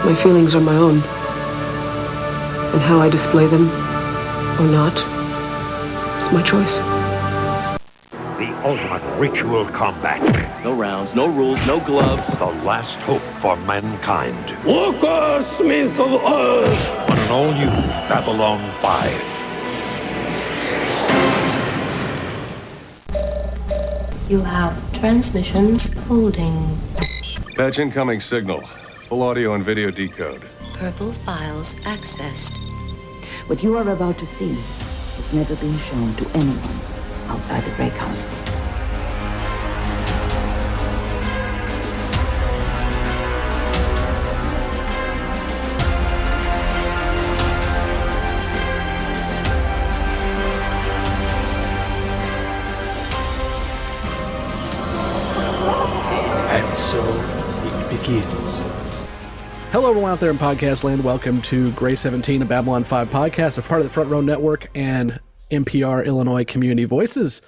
My feelings are my own. And how I display them, or not, is my choice. The ultimate ritual combat. No rounds, no rules, no gloves. The last hope for mankind. Walker, Smith of Earth! On an all-new Babylon 5. You have transmissions holding. Patch incoming signal. Full audio and video decode. Purple files accessed. What you are about to see has never been shown to anyone outside the Break House. And so it begins. Hello, everyone out there in podcast land. Welcome to Gray 17, a Babylon 5 podcast, a part of the Front Row Network and NPR Illinois Community Voices.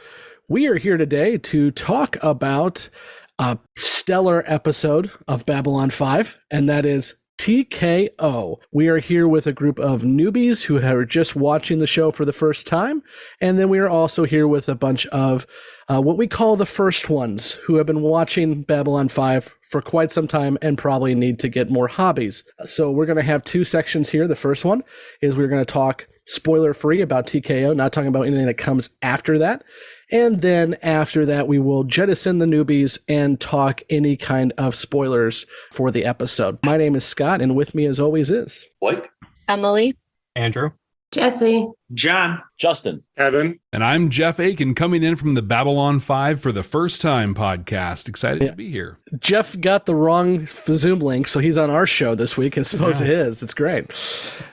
We are here today to talk about a stellar episode of Babylon 5, and that is TKO. We are here with a group of newbies who are just watching the show for the first time, and then we are also here with a bunch of what we call the first ones who have been watching Babylon 5 for quite some time and probably need to get more hobbies. So we're going to have two sections here. The first one is we're going to talk spoiler-free about TKO, not talking about anything that comes after that. And then after that, we will jettison the newbies and talk any kind of spoilers for the episode. My name is Scott, and with me as always is Blake, Emily, Andrew, Jessi, John, Justin, Evan, and I'm Jeff Aiken, coming in from the Babylon 5 for the first time podcast. Excited to be here. Jeff got the wrong Zoom link, so he's on our show this week as opposed to his. It's great.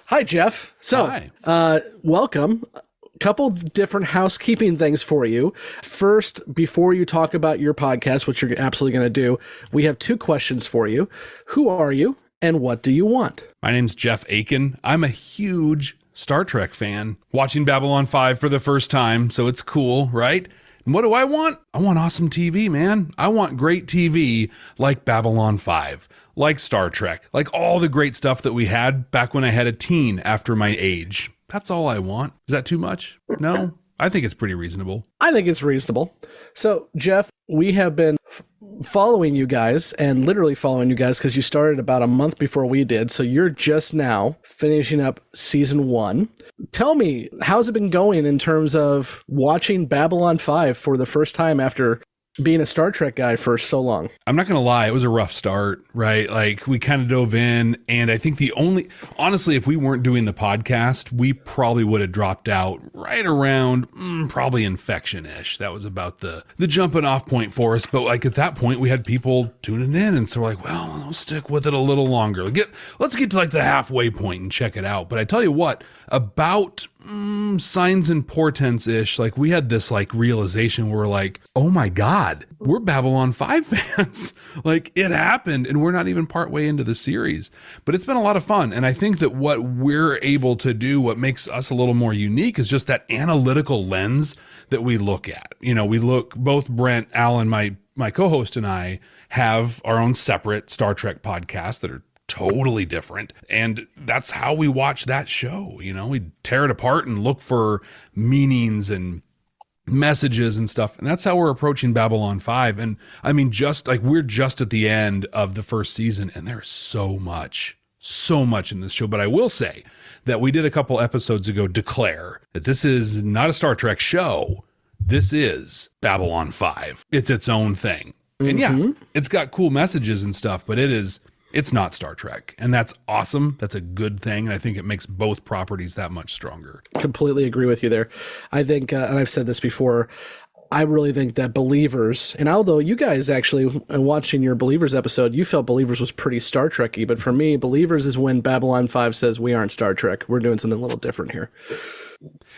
Hi, Jeff. So, Hi. Welcome. Couple different housekeeping things for you. First, before you talk about your podcast, which you're absolutely going to do, we have two questions for you. Who are you, and what do you want? My name's Jeff Aiken. I'm a huge Star Trek fan, watching Babylon 5 for the first time, so it's cool, right? And what do I want? I want awesome TV, man. I want great TV like Babylon 5, like Star Trek, like all the great stuff that we had back when I had a teen after my age. That's all I want. Is that too much? No? I think it's pretty reasonable. I think it's reasonable. So, Jeff, we have been following you guys and literally following you guys because you started about a month before we did. So you're just now finishing up season 1. Tell me, how's it been going in terms of watching Babylon 5 for the first time after being a Star Trek guy for so long? I'm not going to lie. It was a rough start, right? Like we kind of dove in, and I think honestly, if we weren't doing the podcast, we probably would have dropped out right around probably Infection-ish. That was about the jumping off point for us. But like at that point, we had people tuning in, and so we're like, well, I'll stick with it a little longer. Let's get to like the halfway point and check it out. But I tell you what, about signs and portents-ish, like we had this like realization where we're like, oh my God, we're Babylon 5 fans. Like it happened and we're not even partway into the series, but it's been a lot of fun. And I think that what we're able to do, what makes us a little more unique is just that analytical lens that we look at. You know, we look, both Brent, Alan, my co-host, and I have our own separate Star Trek podcasts that are totally different, and that's how we watch that show. You know, we tear it apart and look for meanings and messages and stuff, and that's how we're approaching Babylon 5. And I mean, just like we're just at the end of the first season, and there's so much in this show. But I will say that we did a couple episodes ago declare that this is not a Star Trek show. This is Babylon 5. It's its own thing. And yeah, it's got cool messages and stuff, but it's not Star Trek, and that's awesome. That's a good thing, and I think it makes both properties that much stronger. Completely agree with you there. I think, and I've said this before, I really think that Believers, and although you guys actually, in watching your Believers episode, you felt Believers was pretty Star Trek-y, but for me, Believers is when Babylon 5 says we aren't Star Trek. We're doing something a little different here.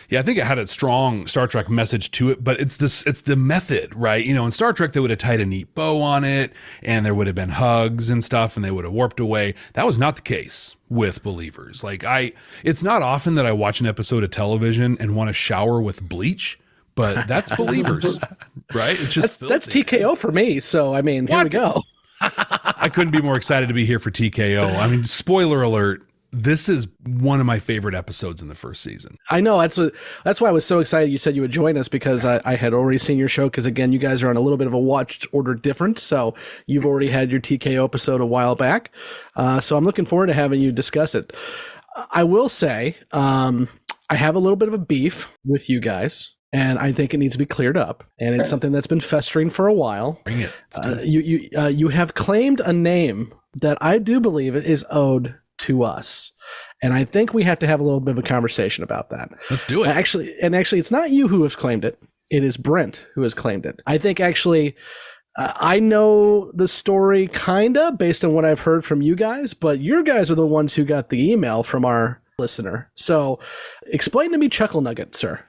Yeah, I think it had a strong Star Trek message to it, but it's the method, right? You know, in Star Trek, they would have tied a neat bow on it, and there would have been hugs and stuff, and they would have warped away. That was not the case with Believers. Like it's not often that I watch an episode of television and want to shower with bleach, but that's Believers, right? It's just that's TKO for me. So I mean, here we go. I couldn't be more excited to be here for TKO. I mean, spoiler alert. This is one of my favorite episodes in the first season. I know that's why I was so excited you said you would join us, because I had already seen your show, because again, you guys are on a little bit of a watch order difference, so you've already had your TKO episode a while back. So I'm looking forward to having you discuss it. I will say I have a little bit of a beef with you guys, and I think it needs to be cleared up, and it's something that's been festering for a while. Bring it. You have claimed a name that I do believe is owed to us, and I think we have to have a little bit of a conversation about that. Let's do it. Actually, it's not you who has claimed it. It is Brent who has claimed it. I think actually I know the story kinda based on what I've heard from you guys, but you guys are the ones who got the email from our listener. So explain to me Chuckle Nugget, sir.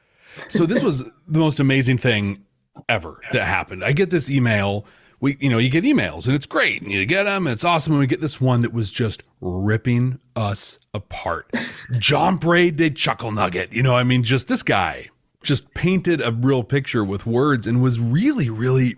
So this was the most amazing thing ever that happened. I get this email. You get emails and it's great and you get them and it's awesome. And we get this one that was just ripping us apart. John Bray did Chuckle Nugget. Just this guy just painted a real picture with words and was really, really,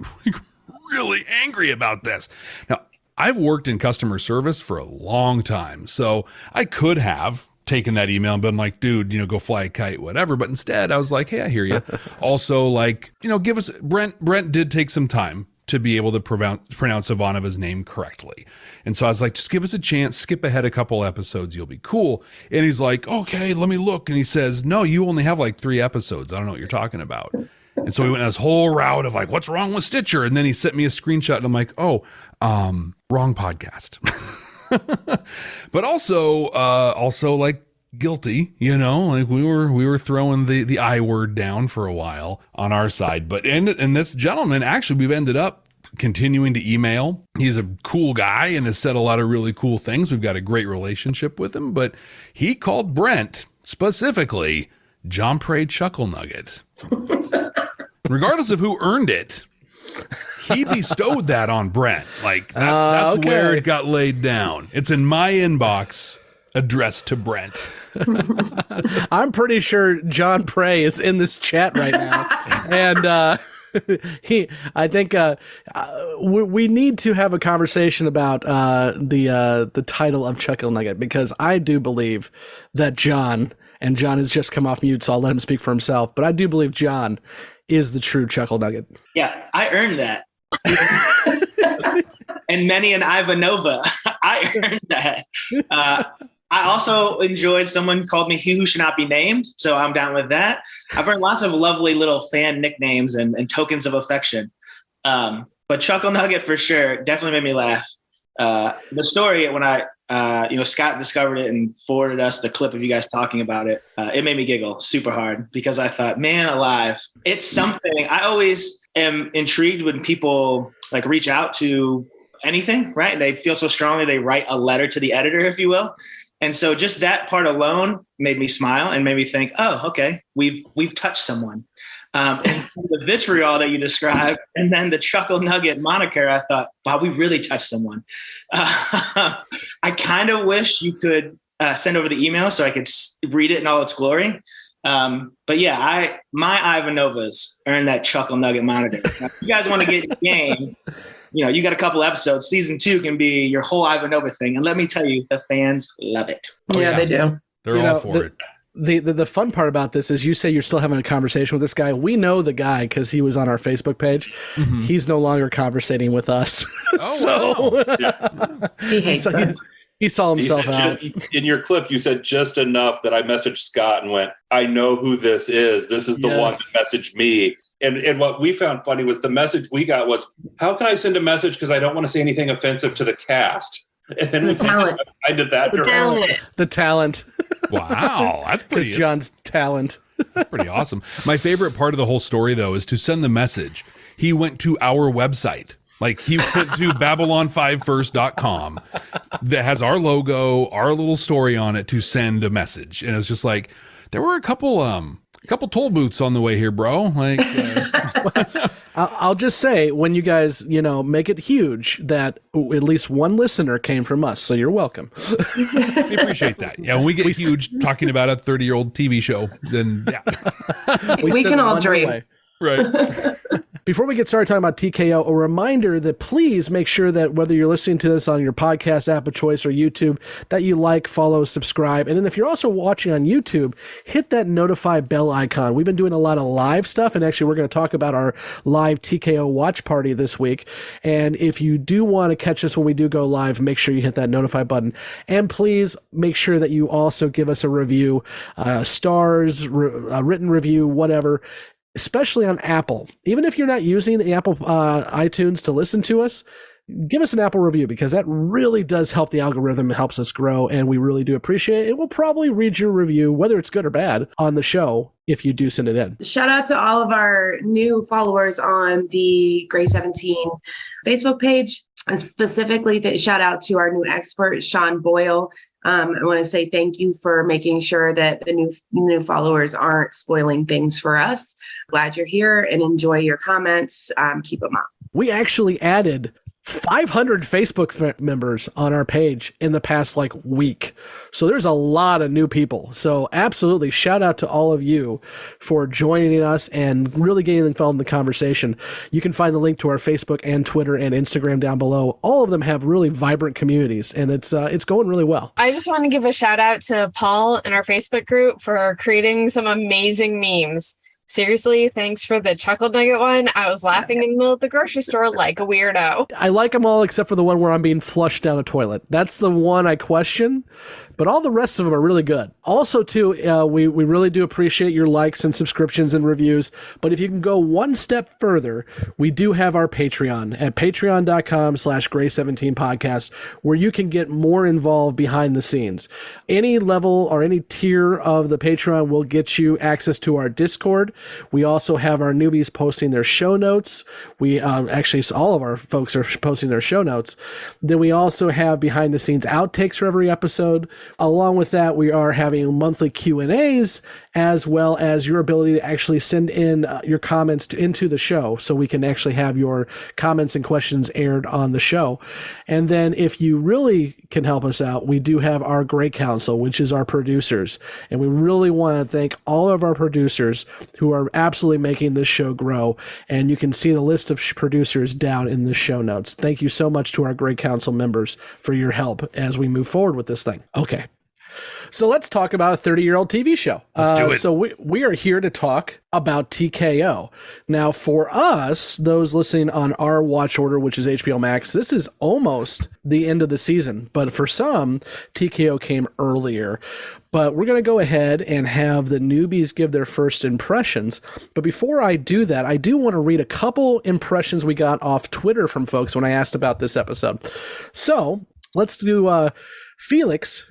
really angry about this. Now, I've worked in customer service for a long time, so I could have taken that email and been like, dude, go fly a kite, whatever. But instead I was like, hey, I hear you. Also, give us, Brent did take some time to be able to pronounce Ivanova's name correctly. And so I was like, just give us a chance, skip ahead a couple episodes, you'll be cool. And he's like, okay, let me look. And he says, no, you only have 3 episodes. I don't know what you're talking about. And so we went on this whole route of what's wrong with Stitcher? And then he sent me a screenshot and I'm like, wrong podcast. But also guilty, we were throwing the I word down for a while on our side. But and this gentleman, actually, we've ended up continuing to email. He's a cool guy and has said a lot of really cool things. We've got a great relationship with him, but he called Brent specifically John Prey Chuckle Nugget. Regardless of who earned it, he bestowed that on Brent. That's okay. Where it got laid down. It's in my inbox addressed to Brent. I'm pretty sure John Prey is in this chat right now. And I think we need to have a conversation about the title of Chuckle Nugget, because I do believe that John has just come off mute, so I'll let him speak for himself. But I do believe John is the true Chuckle Nugget. Yeah, I earned that. And many an Ivanova, I earned that. I also enjoyed someone called me He Who Should Not Be Named, so I'm down with that. I've earned lots of lovely little fan nicknames and tokens of affection. But Chuckle Nugget for sure definitely made me laugh. The story, when Scott discovered it and forwarded us the clip of you guys talking about it, it made me giggle super hard, because I thought, man alive, it's something. I always am intrigued when people reach out to anything, right? They feel so strongly, they write a letter to the editor, if you will. And so just that part alone made me smile and made me think, oh, okay, we've touched someone. And the vitriol that you described, and then the Chuckle Nugget moniker, I thought, wow, we really touched someone. I kind of wish you could send over the email so I could read it in all its glory. But yeah, my Ivanovas earned that Chuckle Nugget moniker. Now, if you guys want to get in the game, you got a couple episodes. Season 2 can be your whole Ivanova thing. And let me tell you, the fans love it. Yeah, they do. They're all for it. The fun part about this is you say you're still having a conversation with this guy. We know the guy because he was on our Facebook page. Mm-hmm. He's no longer conversating with us. Oh, wow. Yeah. He hates us. He saw himself out. In your clip, you said just enough that I messaged Scott and went, I know who this is. This is the one that messaged me. And what we found funny was the message we got was, how can I send a message because I don't want to say anything offensive to the cast? And then the talent. I did that. The talent. Wow. That's pretty. It's John's talent. Pretty awesome. My favorite part of the whole story, though, is to send the message. He went to our website. He went to Babylon5first.com that has our logo, our little story on it to send a message. And it's just there were a couple toll booths on the way here, bro. I'll just say, when you guys, make it huge, that at least one listener came from us, so you're welcome. We appreciate that. Yeah, when we get huge talking about a 30-year-old TV show, then yeah. we can all dream. Right. Before we get started talking about TKO, a reminder that please make sure that whether you're listening to this on your podcast app of choice or YouTube, that you like, follow, subscribe. And then if you're also watching on YouTube, hit that notify bell icon. We've been doing a lot of live stuff, and actually we're going to talk about our live TKO watch party this week. And if you do want to catch us when we do go live, make sure you hit that notify button. And please make sure that you also give us a review, stars, a written review, whatever, especially on Apple. Even if you're not using the Apple iTunes to listen to us, give us an Apple review, because that really does help the algorithm. It helps us grow, and we really do appreciate it. It will probably read your review, whether it's good or bad, on the show if you do send it in. Shout out to all of our new followers on the Gray 17 Facebook page. Specifically, shout out to our new expert, Sean Boyle. I want to say thank you for making sure that the new followers aren't spoiling things for us. Glad you're here and enjoy your comments. Keep them up. We actually added 500 Facebook members on our page in the past week. So there's a lot of new people. So absolutely shout out to all of you for joining us and really getting involved in the conversation. You can find the link to our Facebook and Twitter and Instagram down below. All of them have really vibrant communities, and it's going really well. I just want to give a shout out to Paul and our Facebook group for creating some amazing memes. Seriously, thanks for the chuckle nugget one. I was laughing in the middle of the grocery store like a weirdo. I like them all except for the one where I'm being flushed down a toilet. That's the one I question, but all the rest of them are really good. Also, too, we really do appreciate your likes and subscriptions and reviews, but if you can go one step further, we do have our Patreon at patreon.com/Gray17podcast, where you can get more involved behind the scenes. Any level or any tier of the Patreon will get you access to our Discord. We also have our newbies posting their show notes. We actually, all of our folks are posting their show notes. Then we also have behind the scenes outtakes for every episode. Along with that, we are having monthly Q&As, as well as your ability to actually send in your comments into the show, so we can actually have your comments and questions aired on the show. And then if you really can help us out, we do have our Great Council, which is our producers. And we really want to thank all of our producers who are absolutely making this show grow. And you can see the list of producers down in the show notes. Thank you so much to our Great Council members for your help as we move forward with this thing. Okay. So let's talk about a 30-year-old TV show. Let's do it. So we are here to talk about TKO. Now, for us, those listening on our watch order, which is HBO Max, this is almost the end of the season. But for some, TKO came earlier. But we're going to go ahead and have the newbies give their first impressions. But before I do that, I do want to read a couple impressions we got off Twitter from folks when I asked about this episode. So let's do... Felix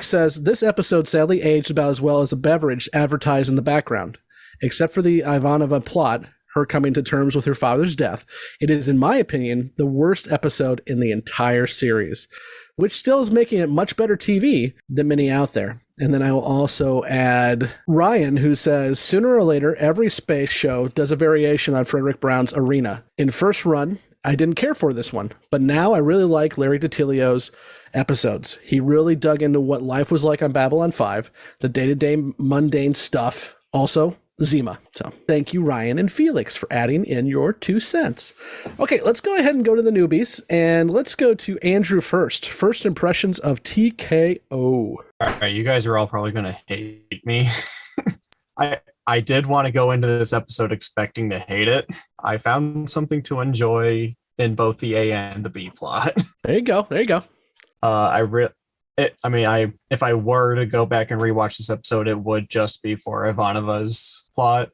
says, this episode sadly aged about as well as a beverage advertised in the background. Except for the Ivanova plot, her coming to terms with her father's death, it is, in my opinion, the worst episode in the entire series, which still is making it much better TV than many out there. And then I will also add Ryan, who says, sooner or later, every space show does a variation on Frederick Brown's Arena. In first run, I didn't care for this one, but now I really like Larry DiTilio's episodes. He really dug into what life was like on Babylon 5, the day-to-day mundane stuff, also Zima. So thank you, Ryan and Felix, for adding in your 2 cents. Okay, let's go ahead and go to the newbies, and let's go to Andrew first. First impressions of TKO. All right, you guys are all probably going to hate me. I did want to go into this episode expecting to hate it. I found something to enjoy in both the A and the B plot. There you go. If I were to go back and rewatch this episode, it would just be for Ivanova's plot.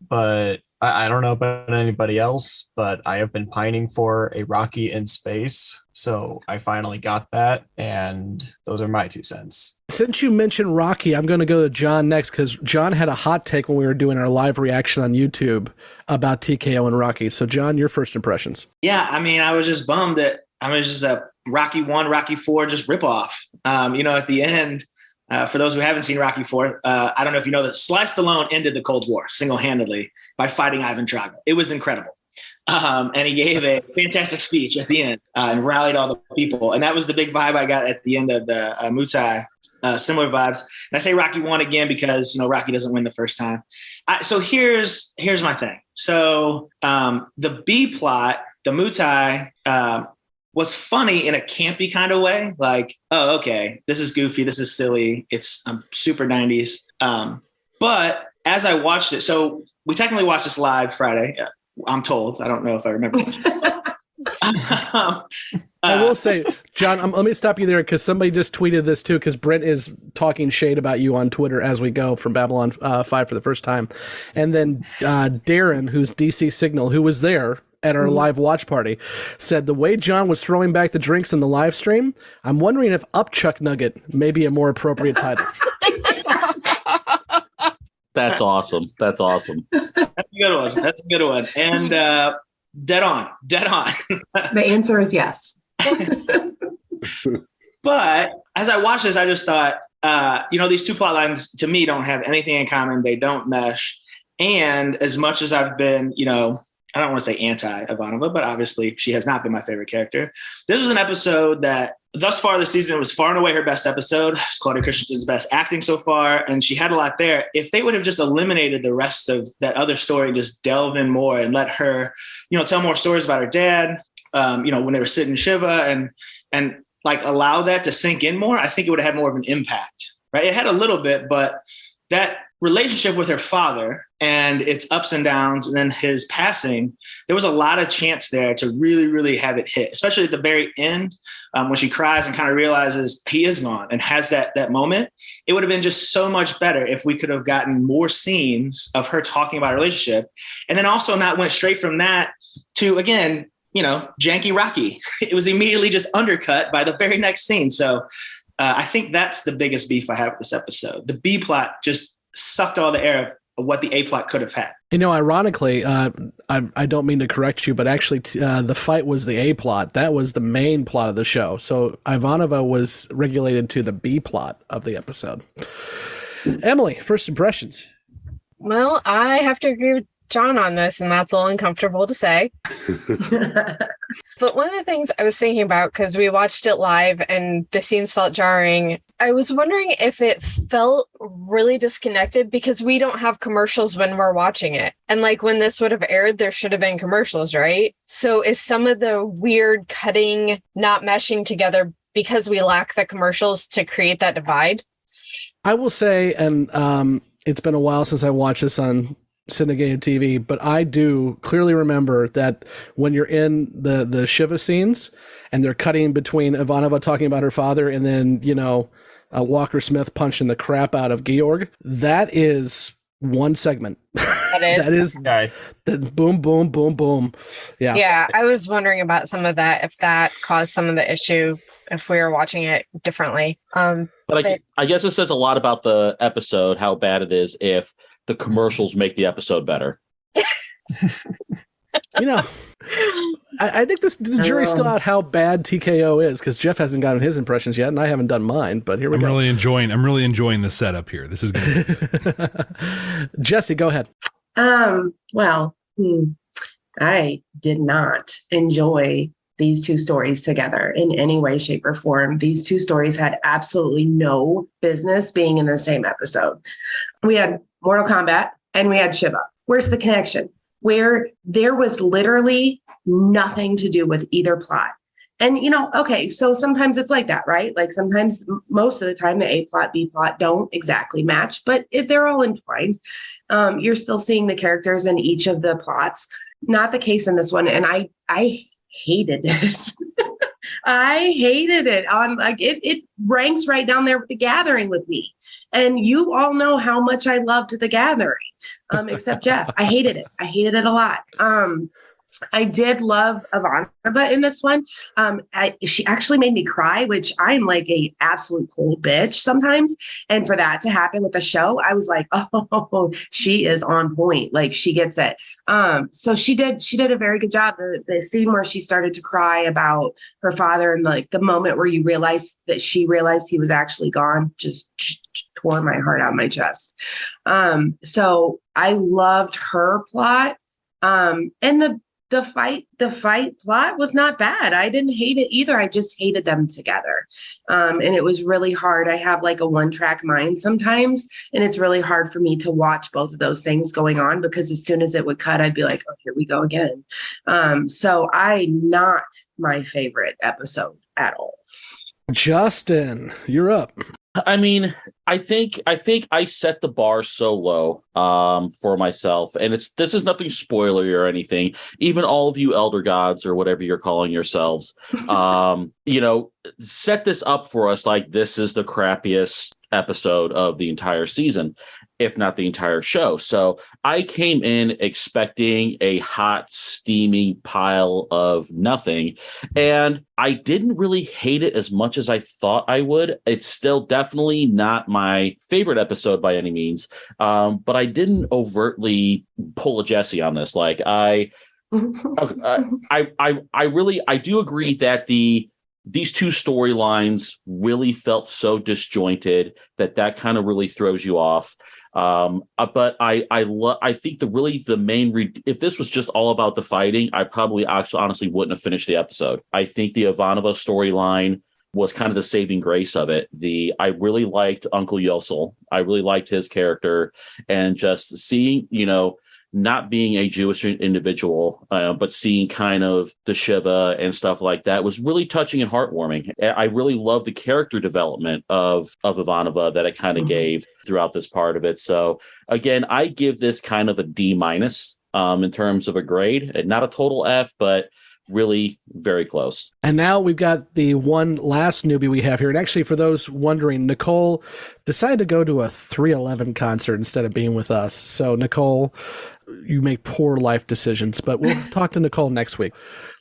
But I don't know about anybody else, but I have been pining for a Rocky in space. So I finally got that, and those are my 2 cents. Since you mentioned Rocky, I'm going to go to John next, because John had a hot take when we were doing our live reaction on YouTube about TKO and Rocky. So John, your first impressions. Yeah, I was just bummed that just a Rocky 1, Rocky 4 just ripoff. At the end, for those who haven't seen Rocky 4, I don't know if you know that Sly Stallone ended the Cold War single-handedly by fighting Ivan Drago. It was incredible. And he gave a fantastic speech at the end and rallied all the people. And that was the big vibe I got at the end of the Muay Thai similar vibes. And I say Rocky won again because, Rocky doesn't win the first time. So here's my thing. So the B plot, the Mutai, was funny in a campy kind of way. Like, oh, okay, this is goofy. This is silly. It's super 90s. But as I watched it, so we technically watched this live Friday. I'm told. I don't know if I remember. I will say, John, let me stop you there because somebody just tweeted this too, because Brent is talking shade about you on Twitter as we go from Babylon 5 for the first time. And then Darren, who's DC Signal, who was there at our live watch party, said the way John was throwing back the drinks in the live stream, I'm wondering if Upchuck Nugget may be a more appropriate title. That's awesome. That's awesome. That's a good one. And dead on. The answer is yes. But as I watched this, I just thought, these two plot lines to me don't have anything in common. They don't mesh. And as much as I've been, I don't want to say anti-Ivanova, but obviously she has not been my favorite character. This was an episode that thus far this season, it was far and away her best episode. It's Claudia Christensen's best acting so far, and she had a lot there. If they would have just eliminated the rest of that other story, just delve in more and let her, tell more stories about her dad, when they were sitting in Shiva and like allow that to sink in more, I think it would have had more of an impact, right? It had a little bit, but that relationship with her father and its ups and downs and then his passing, there was a lot of chance there to really, really have it hit, especially at the very end when she cries and kind of realizes he is gone and has that moment. It would have been just so much better if we could have gotten more scenes of her talking about her relationship and then also not went straight from that to, again, janky Rocky. It was immediately just undercut by the very next scene. So I think that's the biggest beef I have with this episode. The B plot just sucked all the air of what the A plot could have had. Ironically, I don't mean to correct you, but actually the fight was the A plot. That was the main plot of the show. So Ivanova was regulated to the B plot of the episode. Emily, first impressions. Well, I have to agree with John on this, and that's all uncomfortable to say. But one of the things I was thinking about, because we watched it live and the scenes felt jarring, I was wondering if it felt really disconnected because we don't have commercials when we're watching it. And like when this would have aired, there should have been commercials, right? So is some of the weird cutting not meshing together because we lack the commercials to create that divide? I will say, and it's been a while since I watched this on syndicated TV, but I do clearly remember that when you're in the Shiva scenes and they're cutting between Ivanova talking about her father and then, Walker Smith punching the crap out of Georg, that is one segment. That is the boom, boom, boom, boom. Yeah. Yeah. I was wondering about some of that, if that caused some of the issue, if we were watching it differently. But I guess it says a lot about the episode, how bad it is if the commercials make the episode better. I think the jury's still out how bad TKO is because Jeff hasn't gotten his impressions yet, and I haven't done mine. But here we go. I'm really enjoying the setup here. This is good. Jessi, go ahead. I did not enjoy these two stories together in any way, shape, or form. These two stories had absolutely no business being in the same episode. We had Mortal Kombat and we had Shiva. Where's the connection? Where there was literally nothing to do with either plot. And, okay, so sometimes it's like that, right? Like sometimes, most of the time, the A plot, B plot don't exactly match, but they're all entwined. You're still seeing the characters in each of the plots. Not the case in this one. And I hated it. I hated it. It ranks right down there with The Gathering with me. And you all know how much I loved The Gathering, except Jeff. I hated it. I hated it a lot. I did love Ivanova in this one. She actually made me cry, which I'm like a absolute cold bitch sometimes. And for that to happen with the show, I was like, oh, she is on point. Like she gets it. So she did a very good job. The scene where she started to cry about her father and like the moment where you realize that she realized he was actually gone, just tore my heart out of my chest. So I loved her plot. And the fight plot was not bad. I didn't hate it either. I just hated them together. And it was really hard. I have like a one-track mind sometimes, and it's really hard for me to watch both of those things going on, because as soon as it would cut, I'd be like, oh, here we go again. So not my favorite episode at all. Justin, you're up. I mean, I think I set the bar so low for myself, and this is nothing spoilery or anything. Even all of you elder gods or whatever you're calling yourselves, set this up for us like this is the crappiest episode of the entire season, if not the entire show. So I came in expecting a hot, steaming pile of nothing, and I didn't really hate it as much as I thought I would. It's still definitely not my favorite episode by any means, but I didn't overtly pull a Jessi on this. Like I do agree that these two storylines really felt so disjointed that kind of really throws you off. But I think the main if this was just all about the fighting, I probably actually honestly wouldn't have finished the episode. I think the Ivanova storyline was kind of the saving grace of it. I really liked Uncle Yosel. I really liked his character, and just seeing, not being a Jewish individual, but seeing kind of the Shiva and stuff like that was really touching and heartwarming. I really love the character development of Ivanova that it kind of gave throughout this part of it. So again, I give this kind of a D- in terms of a grade, and not a total F, but really very close. And now we've got the one last newbie we have here. And actually, for those wondering, Nicole decided to go to a 311 concert instead of being with us. So Nicole, you make poor life decisions, but we'll talk to Nicole next week.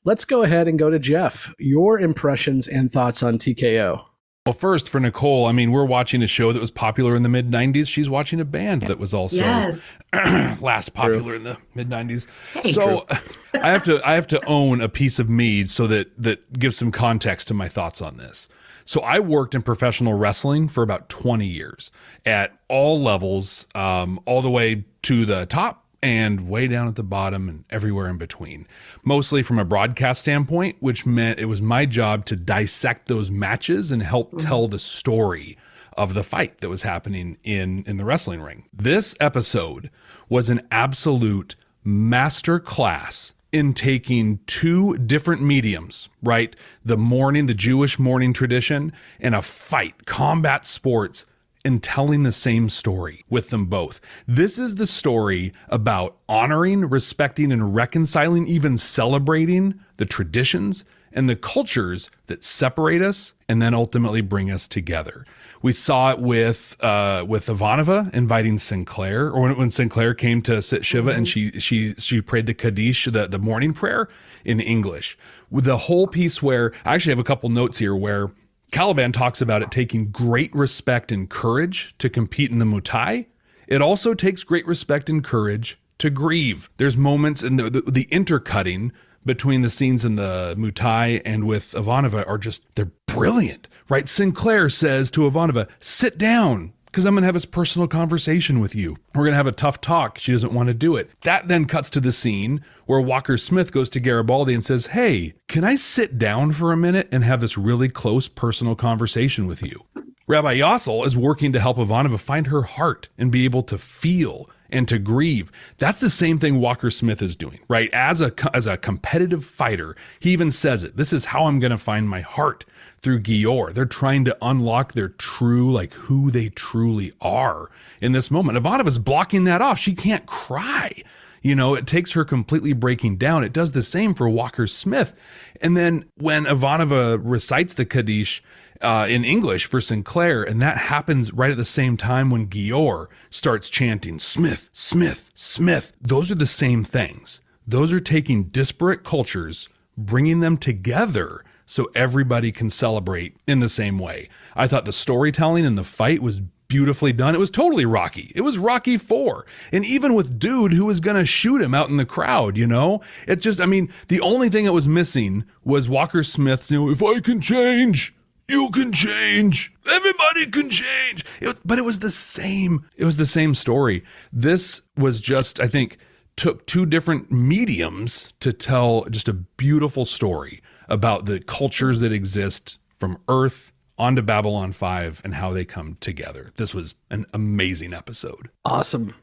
Let's go ahead and go to Jeff. Your impressions and thoughts on TKO. Well, first for Nicole, I mean, we're watching a show that was popular in the mid-90s. She's watching a band that was also last popular in the mid-90s. So I have to own a piece of me so that gives some context to my thoughts on this. So I worked in professional wrestling for about 20 years at all levels, all the way to the top and way down at the bottom and everywhere in between, mostly from a broadcast standpoint, which meant it was my job to dissect those matches and help tell the story of the fight that was happening in the wrestling ring. This episode was an absolute master class in taking two different mediums, right? The Jewish mourning tradition, and a fight, combat sports, and telling the same story with them both. This is the story about honoring, respecting, and reconciling, even celebrating the traditions and the cultures that separate us and then ultimately bring us together. We saw it with Ivanova inviting Sinclair, or when Sinclair came to sit Shiva and she prayed the Kaddish, the morning prayer in English. With the whole piece where, I actually have a couple notes here where Caliban talks about it taking great respect and courage to compete in the Muay. It also takes great respect and courage to grieve. There's moments in the intercutting between the scenes in the Muay and with Ivanova they're brilliant, right? Sinclair says to Ivanova, sit down, because I'm going to have this personal conversation with you. We're going to have a tough talk. She doesn't want to do it. That then cuts to the scene where Walker Smith goes to Garibaldi and says, hey, can I sit down for a minute and have this really close personal conversation with you? Rabbi Yossel is working to help Ivanova find her heart and be able to feel and to grieve. That's the same thing Walker Smith is doing, right? As a competitive fighter, he even says it. This is how I'm going to find my heart, through Gior. They're trying to unlock their true, like who they truly are in this moment. Ivanova's blocking that off. She can't cry. It takes her completely breaking down. It does the same for Walker Smith. And then when Ivanova recites the Kaddish in English for Sinclair, and that happens right at the same time when Gior starts chanting, Smith, Smith, Smith. Those are the same things. Those are taking disparate cultures, bringing them together so everybody can celebrate in the same way. I thought the storytelling in the fight was beautifully done. It was totally Rocky. It was Rocky 4. And even with dude who was going to shoot him out in the crowd, it just, the only thing that was missing was Walker Smith's, if I can change, you can change. Everybody can change. But it was the same. It was the same story. This was just, I think, took two different mediums to tell just a beautiful story about the cultures that exist from Earth onto Babylon 5 and how they come together. This was an amazing episode. Awesome.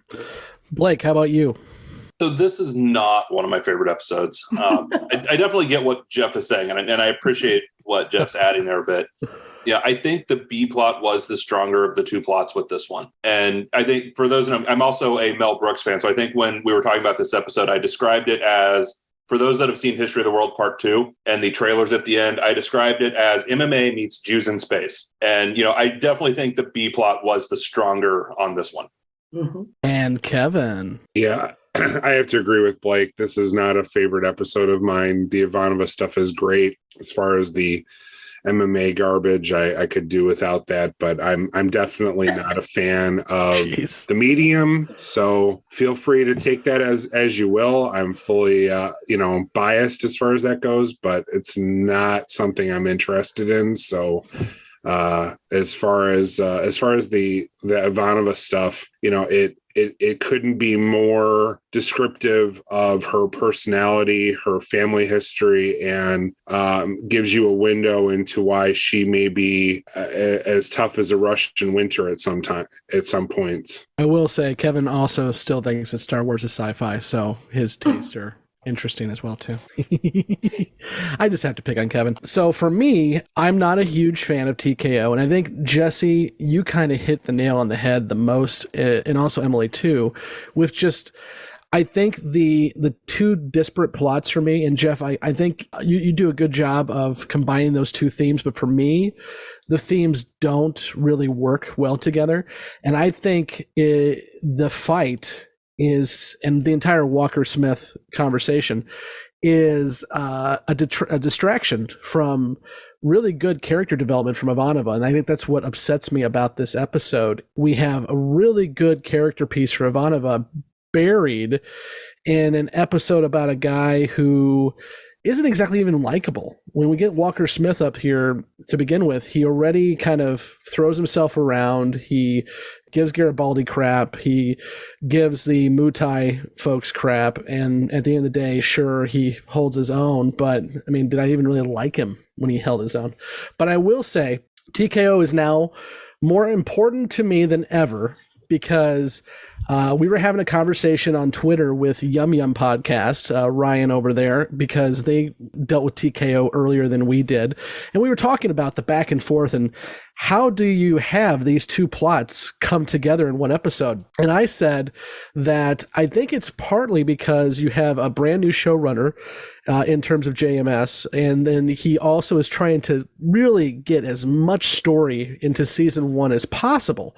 Blake, how about you? So this is not one of my favorite episodes. I definitely get what Jeff is saying, and I appreciate what Jeff's adding there a bit. Yeah, I think the B plot was the stronger of the two plots with this one. And I think for those, I'm also a Mel Brooks fan. So I think when we were talking about this episode, I described it as, for those that have seen History of the World Part 2 and the trailers at the end, I described it as MMA meets Jews in space. And, I definitely think the B plot was the stronger on this one. Mm-hmm. And Kevin. Yeah, I have to agree with Blake. This is not a favorite episode of mine. The Ivanova stuff is great. As far as the MMA garbage, I could do without that, but I'm definitely not a fan of the medium. So feel free to take that as you will. I'm fully biased as far as that goes, but it's not something I'm interested in. So as far as the Ivanova stuff, it couldn't be more descriptive of her personality, her family history, and gives you a window into why she may be as tough as a Russian winter at some points. I will say Kevin also still thinks that Star Wars is sci-fi, so his tastes are interesting as well too. I just have to pick on Kevin. So for me, I'm not a huge fan of TKO, and I think Jessi, you kind of hit the nail on the head the most, and also Emily too, with just, I think the two disparate plots for me, and Jeff, I think you do a good job of combining those two themes, but for me, the themes don't really work well together. And I think the fight is, and the entire Walker Smith conversation is a distraction from really good character development from Ivanova. And I think that's what upsets me about this episode. We have a really good character piece for Ivanova buried in an episode about a guy who isn't exactly even likable. When we get Walker Smith up here to begin with, he already kind of throws himself around. He gives Garibaldi crap. He gives the Muay Thai folks crap. And at the end of the day, sure, he holds his own. But, I mean, did I even really like him when he held his own? But I will say TKO is now more important to me than ever, because we were having a conversation on Twitter with Yum Yum Podcast, Ryan over there, because they dealt with TKO earlier than we did. And we were talking about the back and forth and how do you have these two plots come together in one episode? And I said that I think it's partly because you have a brand new showrunner in terms of JMS, and then he also is trying to really get as much story into season one as possible.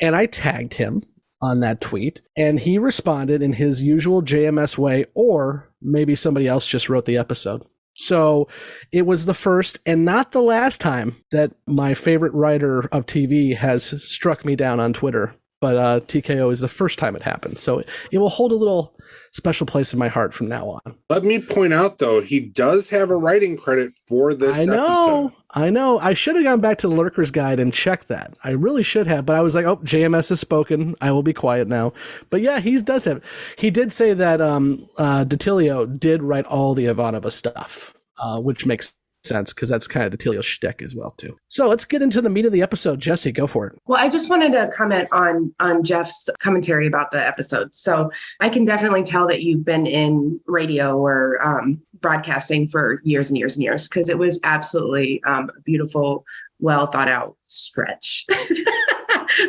And I tagged him on that tweet, and he responded in his usual JMS way, or maybe somebody else just wrote the episode. So it was the first and not the last time that my favorite writer of TV has struck me down on Twitter. But TKO is the first time it happened. So it will hold a little special place in my heart from now on. Let me point out, though, he does have a writing credit for this episode. I know. I should have gone back to the Lurker's Guide and checked that. I really should have. But I was like, oh, JMS has spoken. I will be quiet now. But yeah, he does have. He did say that DiTilio did write all the Ivanova stuff, which makes sense because that's kind of DiTilio's shtick as well too. So let's get into the meat of the episode. Jessi, go for it. Well, I just wanted to comment on Jeff's commentary about the episode. So I can definitely tell that you've been in radio or broadcasting for years and years and years, because it was absolutely a beautiful, well thought out stretch.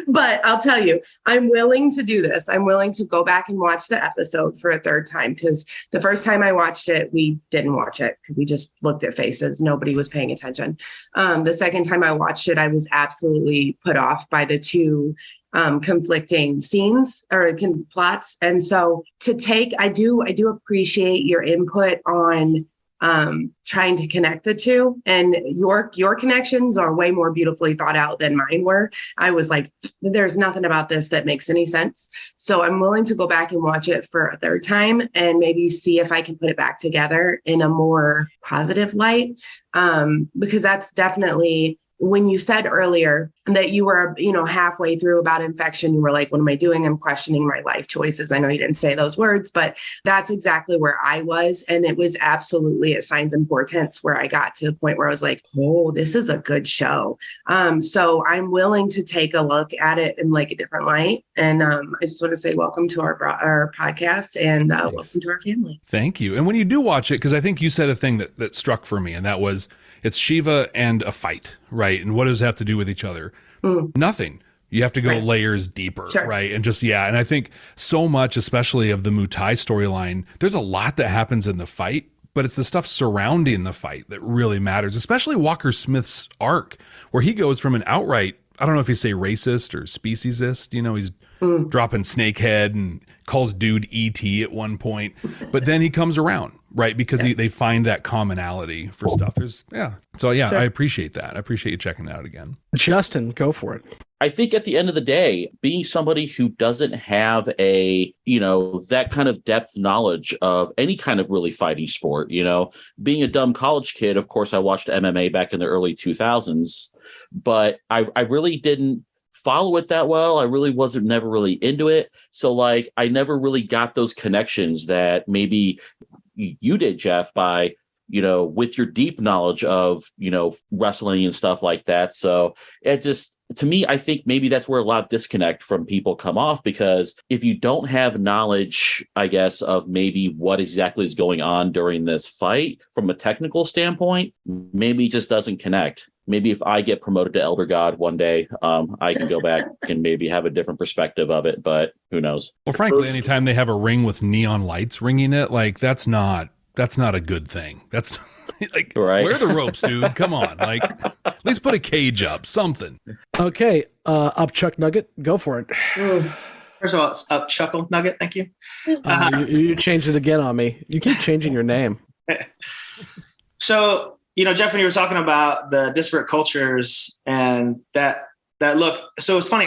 But I'll tell you, I'm willing to do this. I'm willing to go back and watch the episode for a third time, because the first time I watched it, we didn't watch it because we just looked at faces. Nobody was paying attention. The second time I watched it, I was absolutely put off by the two conflicting scenes or plots. And so I do appreciate your input on trying to connect the two, and your connections are way more beautifully thought out than mine were. I was like, there's nothing about this that makes any sense. So I'm willing to go back and watch it for a third time and maybe see if I can put it back together in a more positive light. Because that's definitely when you said earlier that you were, halfway through about infection, you were like, what am I doing? I'm questioning my life choices. I know you didn't say those words, but that's exactly where I was. And it was absolutely at signs and portents where I got to the point where I was like, oh, this is a good show. So I'm willing to take a look at it in like a different light. And I just want to say welcome to our podcast and welcome to our family. Thank you. And when you do watch it, because I think you said a thing that struck for me, and that was it's Shiva and a fight, right? And what does it have to do with each other? Nothing. You have to go layers deeper, right? And just, and I think so much, especially of the Mutai storyline, there's a lot that happens in the fight, but it's the stuff surrounding the fight that really matters, especially Walker Smith's arc, where he goes from an outright, I don't know if you say racist or speciesist, he's dropping snakehead and calls dude E.T. at one point, but then he comes around, right? Because they find that commonality for stuff. So I appreciate that. I appreciate you checking that out again. Justin, go for it. I think at the end of the day, being somebody who doesn't have a, that kind of depth knowledge of any kind of really fighting sport, being a dumb college kid, of course, I watched MMA back in the early 2000s, but I really didn't follow it that well. I really wasn't never really into it. So I never really got those connections that maybe you did, Jeff, by, with your deep knowledge of, wrestling and stuff like that. So it just, to me, I think maybe that's where a lot of disconnect from people come off, because if you don't have knowledge, I guess, of maybe what exactly is going on during this fight from a technical standpoint, maybe it just doesn't connect. Maybe if I get promoted to Elder God one day, I can go back and maybe have a different perspective of it, but who knows? Well, frankly, anytime they have a ring with neon lights ringing it, that's not a good thing. That's wear the ropes, dude. Come on. At least put a cage up, something. Okay. Up Chuck Nugget. Go for it. First of all, it's up Chuckle Nugget. Thank you. You changed it again on me. You keep changing your name. So, Jeff, when you were talking about the disparate cultures and that look, so it's funny.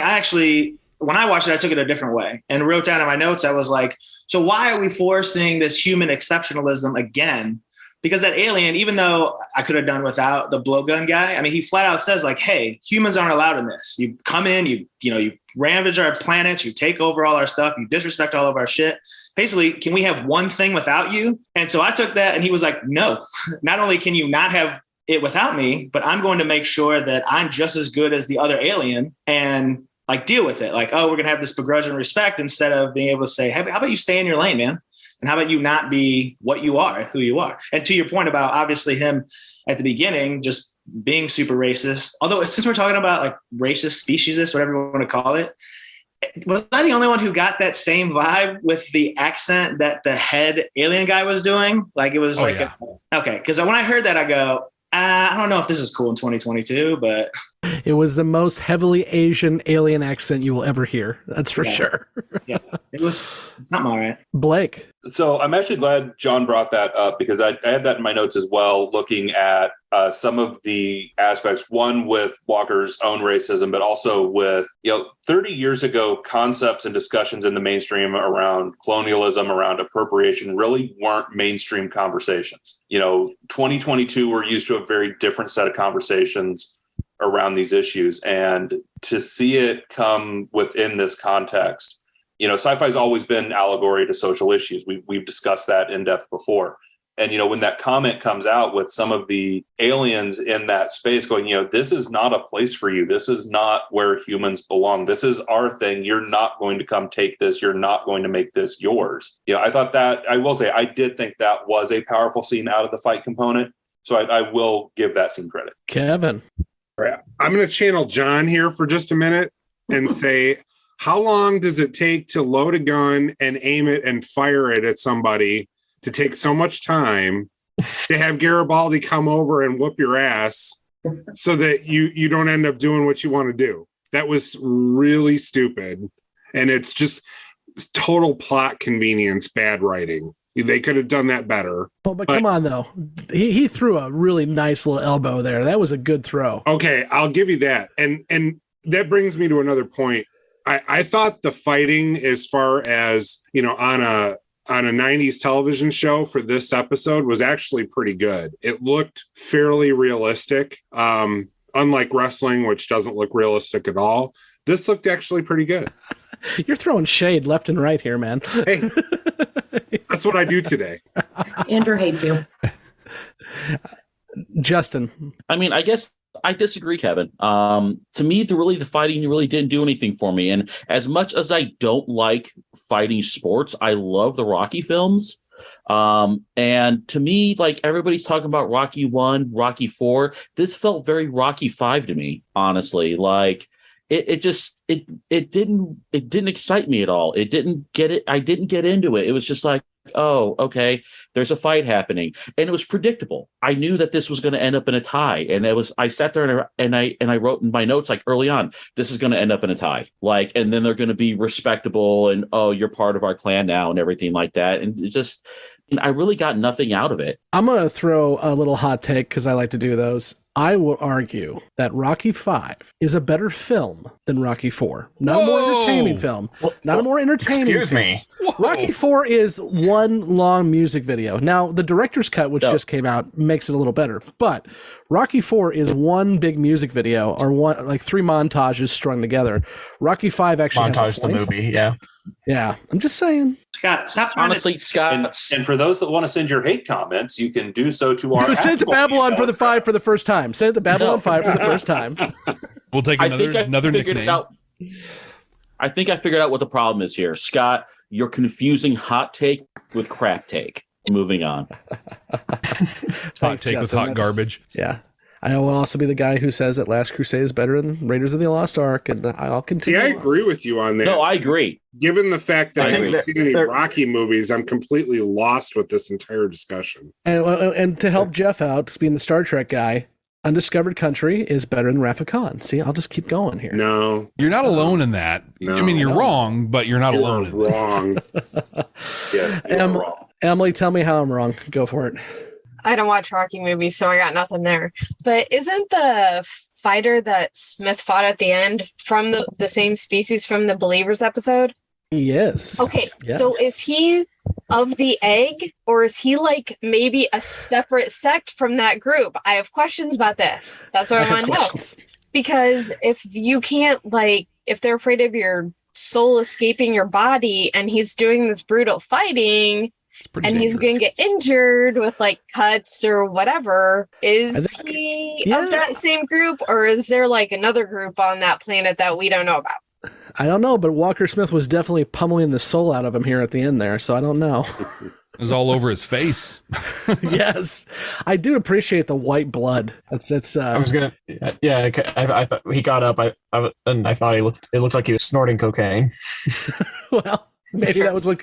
When I watched it, I took it a different way and wrote down in my notes, I was like, so why are we forcing this human exceptionalism again? Because that alien, even though I could have done without the blowgun guy, he flat out says hey, humans aren't allowed in this. You come in, you ravage our planets, you take over all our stuff, you disrespect all of our shit. Basically, can we have one thing without you? And so I took that and he was like, no, not only can you not have it without me, but I'm going to make sure that I'm just as good as the other alien and deal with it. We're going to have this begrudging respect instead of being able to say, hey, how about you stay in your lane, man? And how about you not be what you are, who you are? And to your point about obviously him at the beginning, just being super racist, although since we're talking about racist, speciesist, whatever you want to call it, was I the only one who got that same vibe with the accent that the head alien guy was doing? It was okay. Because when I heard that, I go, I don't know if this is cool in 2022, but it was the most heavily Asian alien accent you will ever hear. That's for sure. Yeah, it was something all right. Blake. So I'm actually glad John brought that up, because I had that in my notes as well, looking at some of the aspects, one with Walker's own racism, but also with, 30 years ago, concepts and discussions in the mainstream around colonialism, around appropriation really weren't mainstream conversations. 2022, we're used to a very different set of conversations around these issues. And to see it come within this context, sci-fi has always been an allegory to social issues. We've discussed that in depth before. And, when that comment comes out with some of the aliens in that space going, this is not a place for you. This is not where humans belong. This is our thing. You're not going to come take this. You're not going to make this yours. I thought that, I will say, I did think that was a powerful scene out of the fight component. So I will give that scene credit. Kevin. All right. I'm going to channel John here for just a minute and say, how long does it take to load a gun and aim it and fire it at somebody to take so much time to have Garibaldi come over and whoop your ass so that you don't end up doing what you want to do? That was really stupid. And it's just total plot convenience, bad writing. They could have done that better. Oh, but come on, though. He threw a really nice little elbow there. That was a good throw. Okay, I'll give you that. And that brings me to another point. I thought the fighting, as far as, on a 90s television show for this episode, was actually pretty good. It looked fairly realistic. unlike wrestling, which doesn't look realistic at all, this looked actually pretty good. You're throwing shade left and right here, man. Hey, that's what I do today. Andrew hates you. Justin. I mean, I guess I disagree, Kevin. To me, the fighting really didn't do anything for me. And as much as I don't like fighting sports, I love the Rocky films. And to me, like everybody's talking about Rocky 1, Rocky 4, this felt very Rocky 5 to me, honestly. Like it didn't excite me at all. I didn't get into it. It was just like, oh, okay, there's a fight happening. And it was predictable. I knew that this was going to end up in a tie. And I sat there and I wrote in my notes, like early on, this is going to end up in a tie. Like, and then they're going to be respectable and, oh, you're part of our clan now and everything like that. And it just, I really got nothing out of it. I'm going to throw a little hot take because I like to do those. I will argue that Rocky 5 is a better film than Rocky 4. Not a more entertaining film. Not a more entertaining Excuse film. me. Rocky 4 is one long music video. Now, the director's cut, which just came out, makes it a little better. But Rocky 4 is one big music video, or one like 3 montages strung together. Rocky 5 actually montage has a the movie, yeah. Yeah, I'm just saying. Scott, stop. Honestly, Scott. And for those that want to send your hate comments, you can do so to our. Send it to Babylon for the 5 for the first time. Send it to Babylon 5 for the first time. We'll take another nickname. I think I figured out what the problem is here. Scott, you're confusing hot take with crap take. Moving on. Hot take with hot garbage. Yeah. I will also be the guy who says that Last Crusade is better than Raiders of the Lost Ark, and I'll continue. See, I agree with you on that. No, I agree. Given the fact that I haven't seen any Rocky movies, I'm completely lost with this entire discussion. And to help Jeff out, being the Star Trek guy, Undiscovered Country is better than Wrath of Khan. See, I'll just keep going here. No. You're not alone in that. No. I mean, you're wrong, but you're not alone in wrong. Yes, wrong. Emily, tell me how I'm wrong. Go for it. I don't watch Rocky movies, so I got nothing there. But isn't the fighter that Smith fought at the end from the same species from the Believers episode? Yes. Okay, yes. So is he of the egg, or is he like maybe a separate sect from that group? I have questions about this. That's what I want to know. Because if you can't, like, if they're afraid of your soul escaping your body and he's doing this brutal fighting and he's going to get injured with like cuts or whatever, is he of that same group, or is there like another group on that planet that we don't know about? I don't know, but Walker Smith was definitely pummeling the soul out of him here at the end there, so I don't know. It was all over his face. Yes, I do appreciate the white blood. It's. I was gonna, yeah. I thought he got up. And I thought it looked like he was snorting cocaine. Well, maybe that was what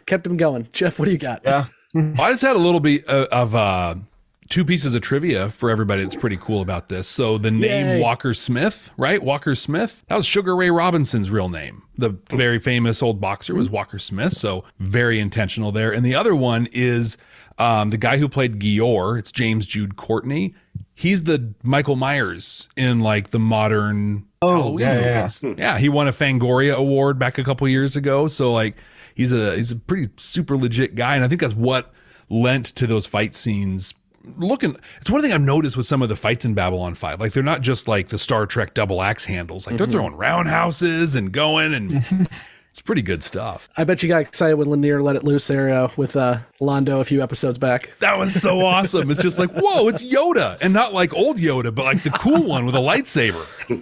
kept him going. Jeff, what do you got? Yeah, I just had a little bit of 2 pieces of trivia for everybody that's pretty cool about this. So the name Walker Smith, right? Walker Smith, that was Sugar Ray Robinson's real name. The very famous old boxer was Walker Smith. So very intentional there. And the other one is the guy who played Gior. It's James Jude Courtney. He's the Michael Myers in like the modern Halloween movies. Yeah, he won a Fangoria Award back a couple years ago. So like he's a pretty super legit guy. And I think that's what lent to those fight scenes. It's one thing I've noticed with some of the fights in Babylon 5. Like, they're not just like the Star Trek double axe handles. Like, they're throwing roundhouses and going, and it's pretty good stuff. I bet you got excited when Lanier let it loose there with Londo a few episodes back. That was so awesome. It's just like, whoa, it's Yoda. And not like old Yoda, but like the cool one with a lightsaber. Can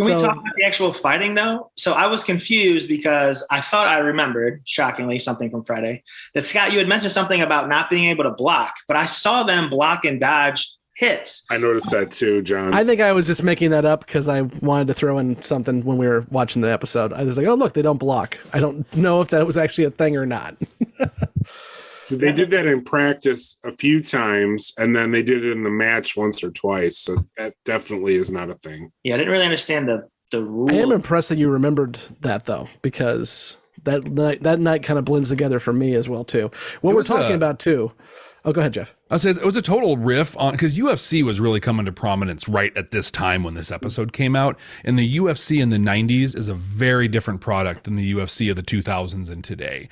we talk about the actual fighting, though? So I was confused because I thought I remembered, shockingly, something from Friday, that Scott, you had mentioned something about not being able to block, but I saw them block and dodge hits. I noticed that too, John. I think I was just making that up because I wanted to throw in something when we were watching the episode. I was like, oh, look, they don't block. I don't know if that was actually a thing or not. So they did that in practice a few times, and then they did it in the match once or twice. So that definitely is not a thing. Yeah, I didn't really understand the rule. I am impressed that you remembered that, though, because that night kind of blends together for me as well, too. What we're talking about, too. Oh, go ahead, Jeff. I said it was a total riff on, because UFC was really coming to prominence right at this time when this episode came out. And the UFC in the 90s is a very different product than the UFC of the 2000s and today.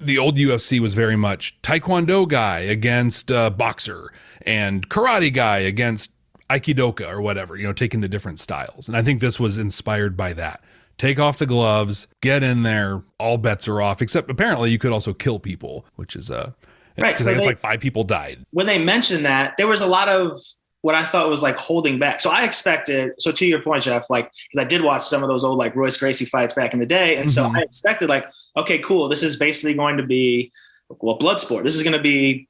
The old UFC was very much Taekwondo guy against boxer and karate guy against Aikidoka or whatever, taking the different styles. And I think this was inspired by that. Take off the gloves, get in there, all bets are off, except apparently you could also kill people, which is right. Because I guess like 5 people died. When they mentioned that, there was a lot of what I thought was like holding back. So I expected, so to your point, Jeff, like, because I did watch some of those old like Royce Gracie fights back in the day. And so I expected like, okay, cool. This is basically going to be, blood sport. This is going to be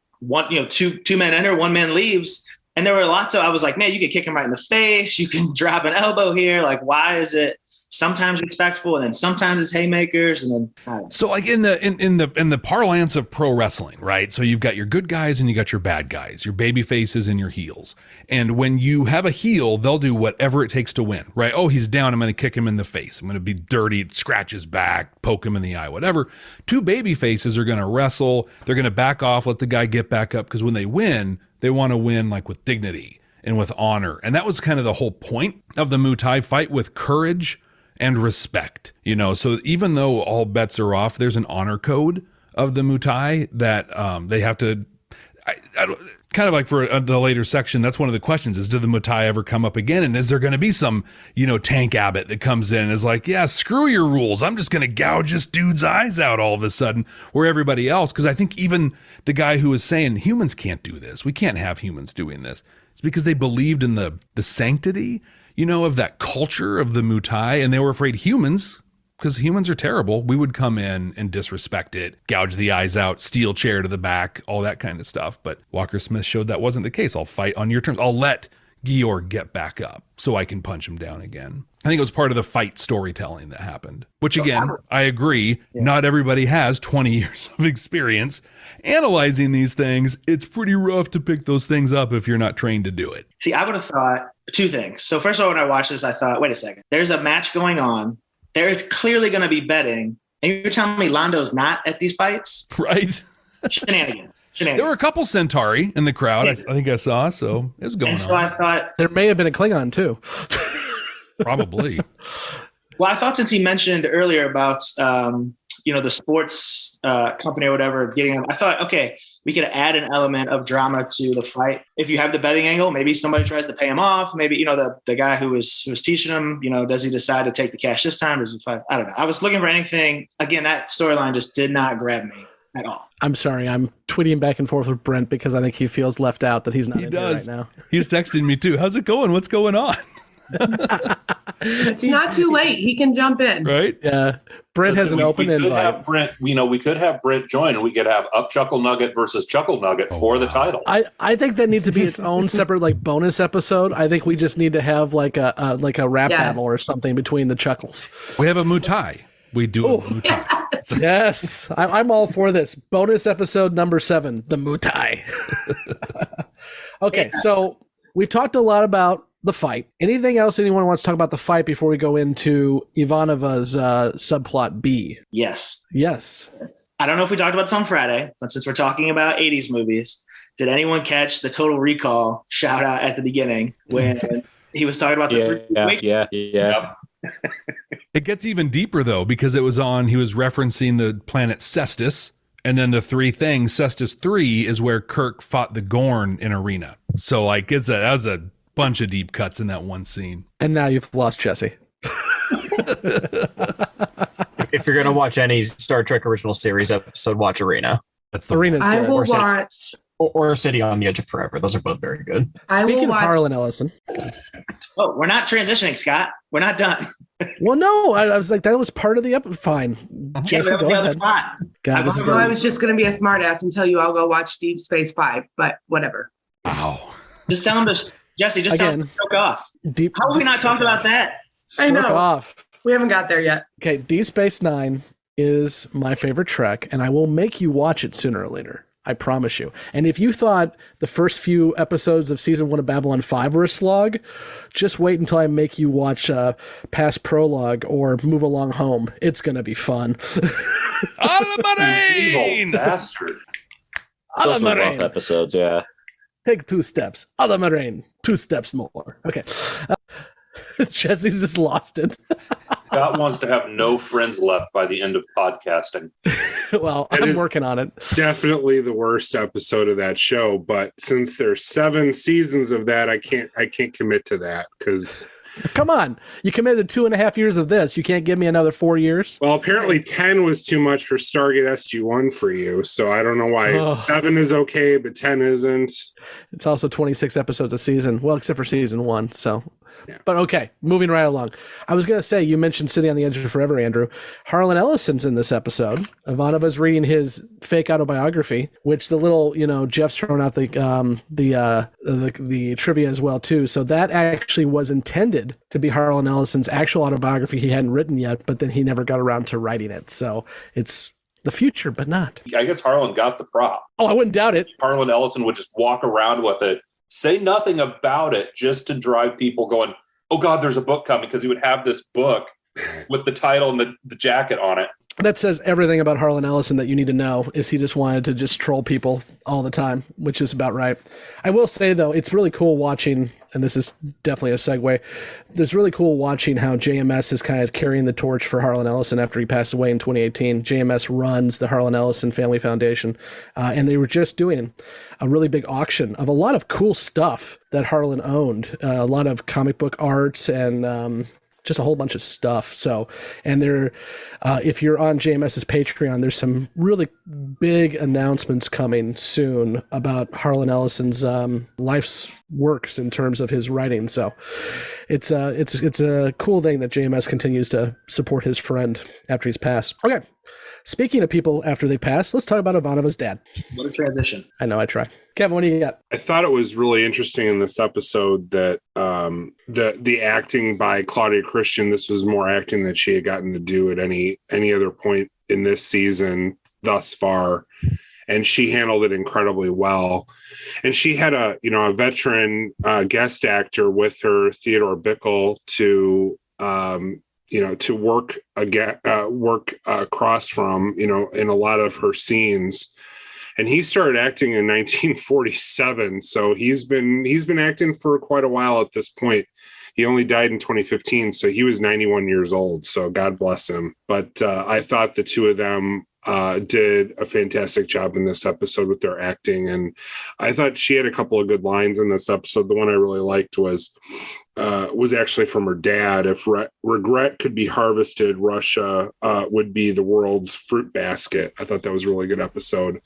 two men enter, one man leaves. And there were lots of, I was like, man, you could kick him right in the face. You can drop an elbow here. Like, why is it sometimes respectful and then sometimes it's haymakers? And then so like in the parlance of pro wrestling, right? So you've got your good guys and you got your bad guys, your baby faces and your heels. And when you have a heel, they'll do whatever it takes to win, right? Oh, he's down, I'm going to kick him in the face. I'm going to be dirty, scratch his back, poke him in the eye, whatever. 2 baby faces are going to wrestle. They're going to back off, let the guy get back up, because when they win, they want to win like with dignity and with honor. And that was kind of the whole point of the Muay Thai fight, with courage and respect, so even though all bets are off, there's an honor code of the Muay Thai that they have to, kind of like for the later section, that's one of the questions is, did the Muay Thai ever come up again? And is there going to be some, Tank Abbott that comes in and is like, yeah, screw your rules. I'm just going to gouge this dude's eyes out all of a sudden, where everybody else, because I think even the guy who was saying humans can't do this, we can't have humans doing this, it's because they believed in the sanctity of that culture of the Muay Thai, and they were afraid humans, because humans are terrible, we would come in and disrespect it, gouge the eyes out, steel chair to the back, all that kind of stuff. But Walker Smith showed that wasn't the case. I'll fight on your terms. I'll let Georg get back up so I can punch him down again. I think it was part of the fight storytelling that happened, which again, I agree, not everybody has 20 years of experience analyzing these things. It's pretty rough to pick those things up if you're not trained to do it. See, I would have thought 2 things. So first of all, when I watched this, I thought, wait a second, there's a match going on. There is clearly going to be betting. And you're telling me Lando's not at these fights? Right. Shenanigans. There were a couple Centauri in the crowd, I think I saw, so it's going on. So I thought there may have been a Klingon too. Probably. Well, I thought since he mentioned earlier about the sports company or whatever getting him, I thought, okay, we could add an element of drama to the fight. If you have the betting angle, maybe somebody tries to pay him off. Maybe the guy who was teaching him, does he decide to take the cash this time? Does he fight? I don't know. I was looking for anything. Again, that storyline just did not grab me at all. I'm sorry. I'm tweeting back and forth with Brent because I think he feels left out, that he's not in here right now. He was texting me too. How's it going? What's going on? It's not too late. He can jump in. Right? Yeah. Brent has an open invite. We could have Brent join, and we could have Up Chuckle Nugget versus Chuckle Nugget for the title. I think that needs to be its own separate like bonus episode. I think we just need to have like a rap battle or something between the chuckles. We have a Muay Thai. We do a Muay Thai. Yes. I'm all for this. Bonus episode number 7, the Muay Thai. Okay, so we've talked a lot about the fight. Anything else anyone wants to talk about the fight before we go into Ivanova's subplot B? Yes. I don't know if we talked about this on Friday, but since we're talking about 80s movies, did anyone catch the Total Recall shout out at the beginning when he was talking about the Yeah. It gets even deeper though, because he was referencing the planet Cestus, and then the 3 things, Cestus 3 is where Kirk fought the Gorn in Arena. So like that was a bunch of deep cuts in that one scene. And now you've lost Jessi. If you're gonna watch any Star Trek original series episode, watch Arena. That's the Arena's good. I will watch. Or City on the Edge of Forever. Those are both very good. Speaking of Harlan Ellison. Oh, we're not transitioning, Scott. We're not done. Well, no, I was like, that was part of the episode. Fine. Jessi, go ahead. I was just going to be a smartass and tell you I'll go watch Deep Space 5, but whatever. Wow. Just tell him to, Jessi, just tell him to stroke off. How have we not talked about that? I know. Off. We haven't got there yet. Okay, Deep Space Nine is my favorite Trek, and I will make you watch it sooner or later. I promise you. And if you thought the first few episodes of season 1 of Babylon 5 were a slog, just wait until I make you watch past prologue or Move Along Home. It's going to be fun. Alamarine! Bastard. Those were rough episodes, yeah. Take 2 steps. Alamarine. 2 steps more. Okay. Jessi's just lost it. Scott wants to have no friends left by the end of podcasting. Well, I'm working on it. Definitely the worst episode of that show, but since there's 7 seasons of that, I can't commit to that because. Come on, you committed 2.5 years of this. You can't give me another 4 years. Well, apparently 10 was too much for Stargate SG-1 for you, so I don't know why 7 is okay, but 10 isn't. It's also 26 episodes a season, well, except for season 1. So, yeah. But okay, moving right along. I was going to say, you mentioned Sitting on the Edge of Forever, Andrew. Harlan Ellison's in this episode. Ivanova's reading his fake autobiography, which the little, Jeff's thrown out the trivia as well too. So that actually was intended to be Harlan Ellison's actual autobiography he hadn't written yet, but then he never got around to writing it. So it's the future, but not. I guess Harlan got the prop. Oh, I wouldn't doubt it. Harlan Ellison would just walk around with it, say nothing about it, just to drive people going, oh God, there's a book coming, because he would have this book with the title and the jacket on it. That says everything about Harlan Ellison that you need to know, is he just wanted to just troll people all the time, which is about right. I will say, though, it's really cool watching, and this is definitely a segue, it's really cool watching how JMS is kind of carrying the torch for Harlan Ellison after he passed away in 2018. JMS runs the Harlan Ellison Family Foundation, and they were just doing a really big auction of a lot of cool stuff that Harlan owned, a lot of comic book art and just a whole bunch of stuff. So, and there, if you're on JMS's Patreon, there's some really big announcements coming soon about Harlan Ellison's life's works in terms of his writing. So, it's a cool thing that JMS continues to support his friend after he's passed. Okay. Speaking of people after they pass, let's talk about Ivanova's dad. What a transition. I know, I try. Kevin, what do you got? I thought it was really interesting in this episode that the acting by Claudia Christian, this was more acting that she had gotten to do at any other point in this season thus far. And she handled it incredibly well. And she had a veteran guest actor with her, Theodore Bickle, to work across from, in a lot of her scenes. And he started acting in 1947. So he's been acting for quite a while at this point. He only died in 2015. So he was 91 years old. So God bless him. But I thought the two of them did a fantastic job in this episode with their acting. And I thought she had a couple of good lines in this episode. The one I really liked was actually from her dad. If regret could be harvested, Russia would be the world's fruit basket. I thought that was a really good episode.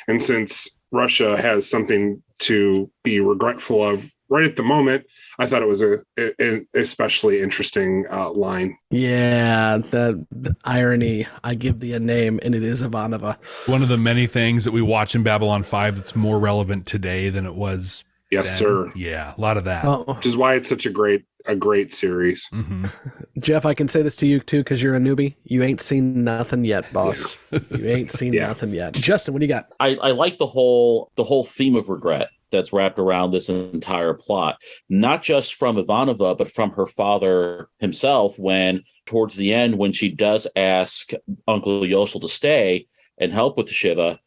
And since Russia has something to be regretful of right at the moment, I thought it was an especially interesting line. Yeah, the irony. I give thee a name, and it is Ivanova. One of the many things that we watch in Babylon 5 that's more relevant today than it was. Yes, then. sir. Yeah, a lot of that. Which is why it's such a great series. Mm-hmm. Jeff, I can say this to you too, because you're a newbie. You ain't seen nothing yet, boss. You ain't seen nothing yet. Justin, what do you got? I like the whole theme of regret that's wrapped around this entire plot, not just from Ivanova, but from her father himself, when towards the end, when she does ask Uncle Yosel to stay and help with the Shiva,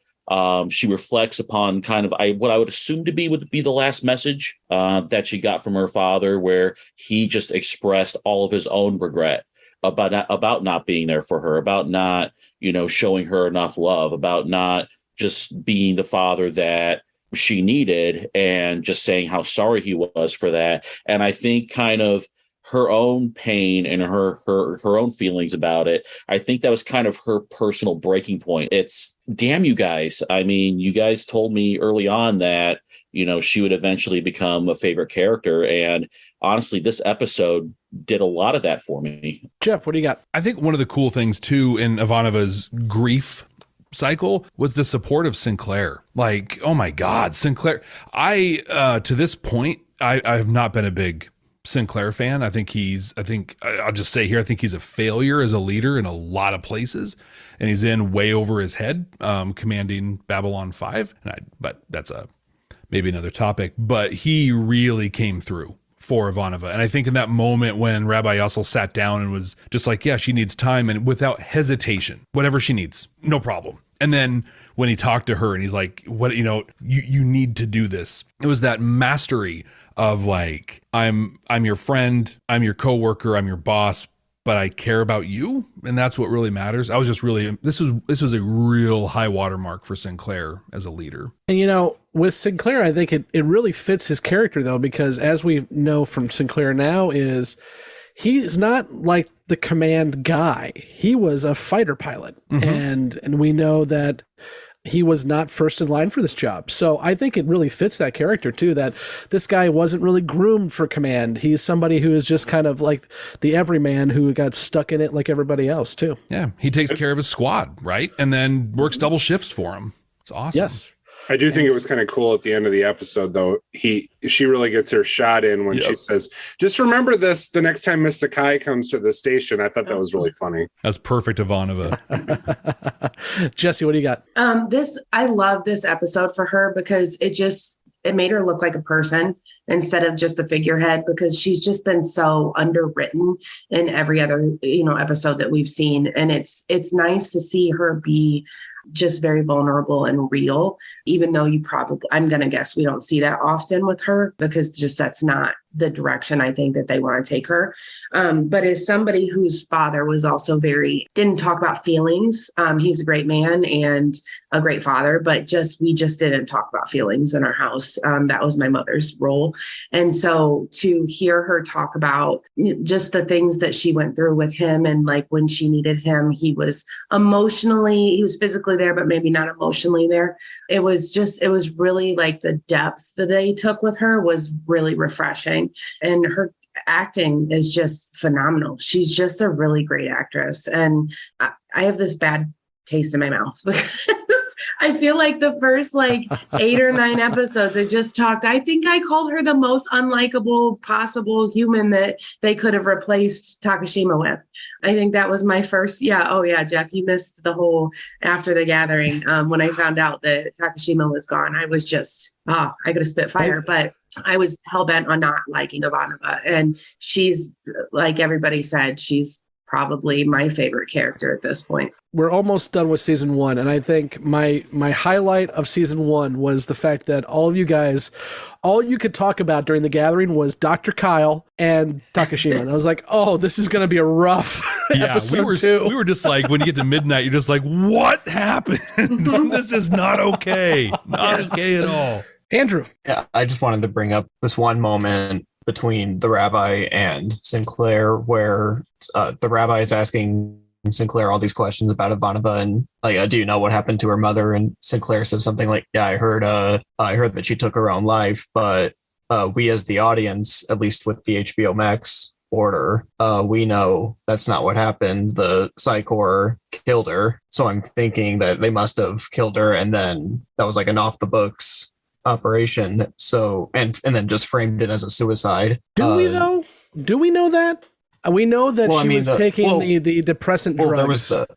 she reflects upon kind of what I would assume to be would be the last message that she got from her father, where he just expressed all of his own regret about not being there for her, about not, showing her enough love, about not just being the father that she needed, and just saying how sorry he was for that. And I think kind of her own pain and her own feelings about it, I think that was kind of her personal breaking point. It's, damn you guys. I mean, you guys told me early on that, she would eventually become a favorite character. And honestly, this episode did a lot of that for me. Jeff, what do you got? I think one of the cool things too in Ivanova's grief cycle was the support of Sinclair. Like, oh my God, Sinclair. To this point, I have not been a big Sinclair fan. I'll just say here, I think he's a failure as a leader in a lot of places, and he's in way over his head, commanding Babylon 5. But that's maybe another topic. But he really came through for Ivanova. And I think in that moment when Rabbi Yosel sat down and was just like, yeah, she needs time, and without hesitation, whatever she needs, no problem. And then when he talked to her and he's like, what, you need to do this. It was that mastery of like, I'm your friend, I'm your coworker, I'm your boss, but I care about you, and that's what really matters. I was just really, this was a real high watermark for Sinclair as a leader. And with Sinclair, I think it really fits his character though, because as we know from Sinclair now is he's not like the command guy. He was a fighter pilot, and we know that he was not first in line for this job. So I think it really fits that character too, that this guy wasn't really groomed for command. He's somebody who is just kind of like the everyman who got stuck in it like everybody else too. Yeah. He takes care of his squad, right? And then works double shifts for him. It's awesome. Yes. I do think it was kind of cool at the end of the episode, though. She really gets her shot in when she says, "Just remember this the next time Miss Sakai comes to the station." I thought that was really funny. That's perfect, Ivanova. Jessi, what do you got? I love this episode for her because it made her look like a person instead of just a figurehead, because she's just been so underwritten in every other episode that we've seen, and it's nice to see her be just very vulnerable and real, even though I'm going to guess we don't see that often with her, because just that's not the direction I think that they want to take her. But as somebody whose father was also didn't talk about feelings. He's a great man and a great father, but we just didn't talk about feelings in our house. That was my mother's role. And so to hear her talk about just the things that she went through with him, and like when she needed him, he was physically there, but maybe not emotionally there. It was really like the depth that they took with her was really refreshing. And her acting is just phenomenal. She's just a really great actress. And I have this bad taste in my mouth because I feel like the first 8 or 9 episodes I think I called her the most unlikable possible human that they could have replaced Takashima with. I think that was my first. Yeah. Oh yeah. Jeff, you missed the whole after the gathering. When I found out that Takashima was gone, I was just, I could have spit fire, but I was hell-bent on not liking Ivanova. And she's, like everybody said, she's probably my favorite character at this point. We're almost done with season 1, and I think my highlight of season 1 was the fact that all of you guys, all you could talk about during the gathering was Dr. Kyle and Takashima. And I was like, oh, this is going to be a rough episode 2. We were just like, when you get to midnight, you're just like, what happened? This is not okay. Not okay at all. Andrew. Yeah, I just wanted to bring up this one moment between the rabbi and Sinclair where the rabbi is asking Sinclair all these questions about Ivanova and do you know what happened to her mother? And Sinclair says something like, yeah, I heard that she took her own life, but we as the audience, at least with the HBO Max order, we know that's not what happened. The Psychor killed her. So I'm thinking that they must have killed her, and then that was like an off the books operation. So and then just framed it as a suicide. Do we though? Do we know that? We know that she was taking the depressant drugs. That's what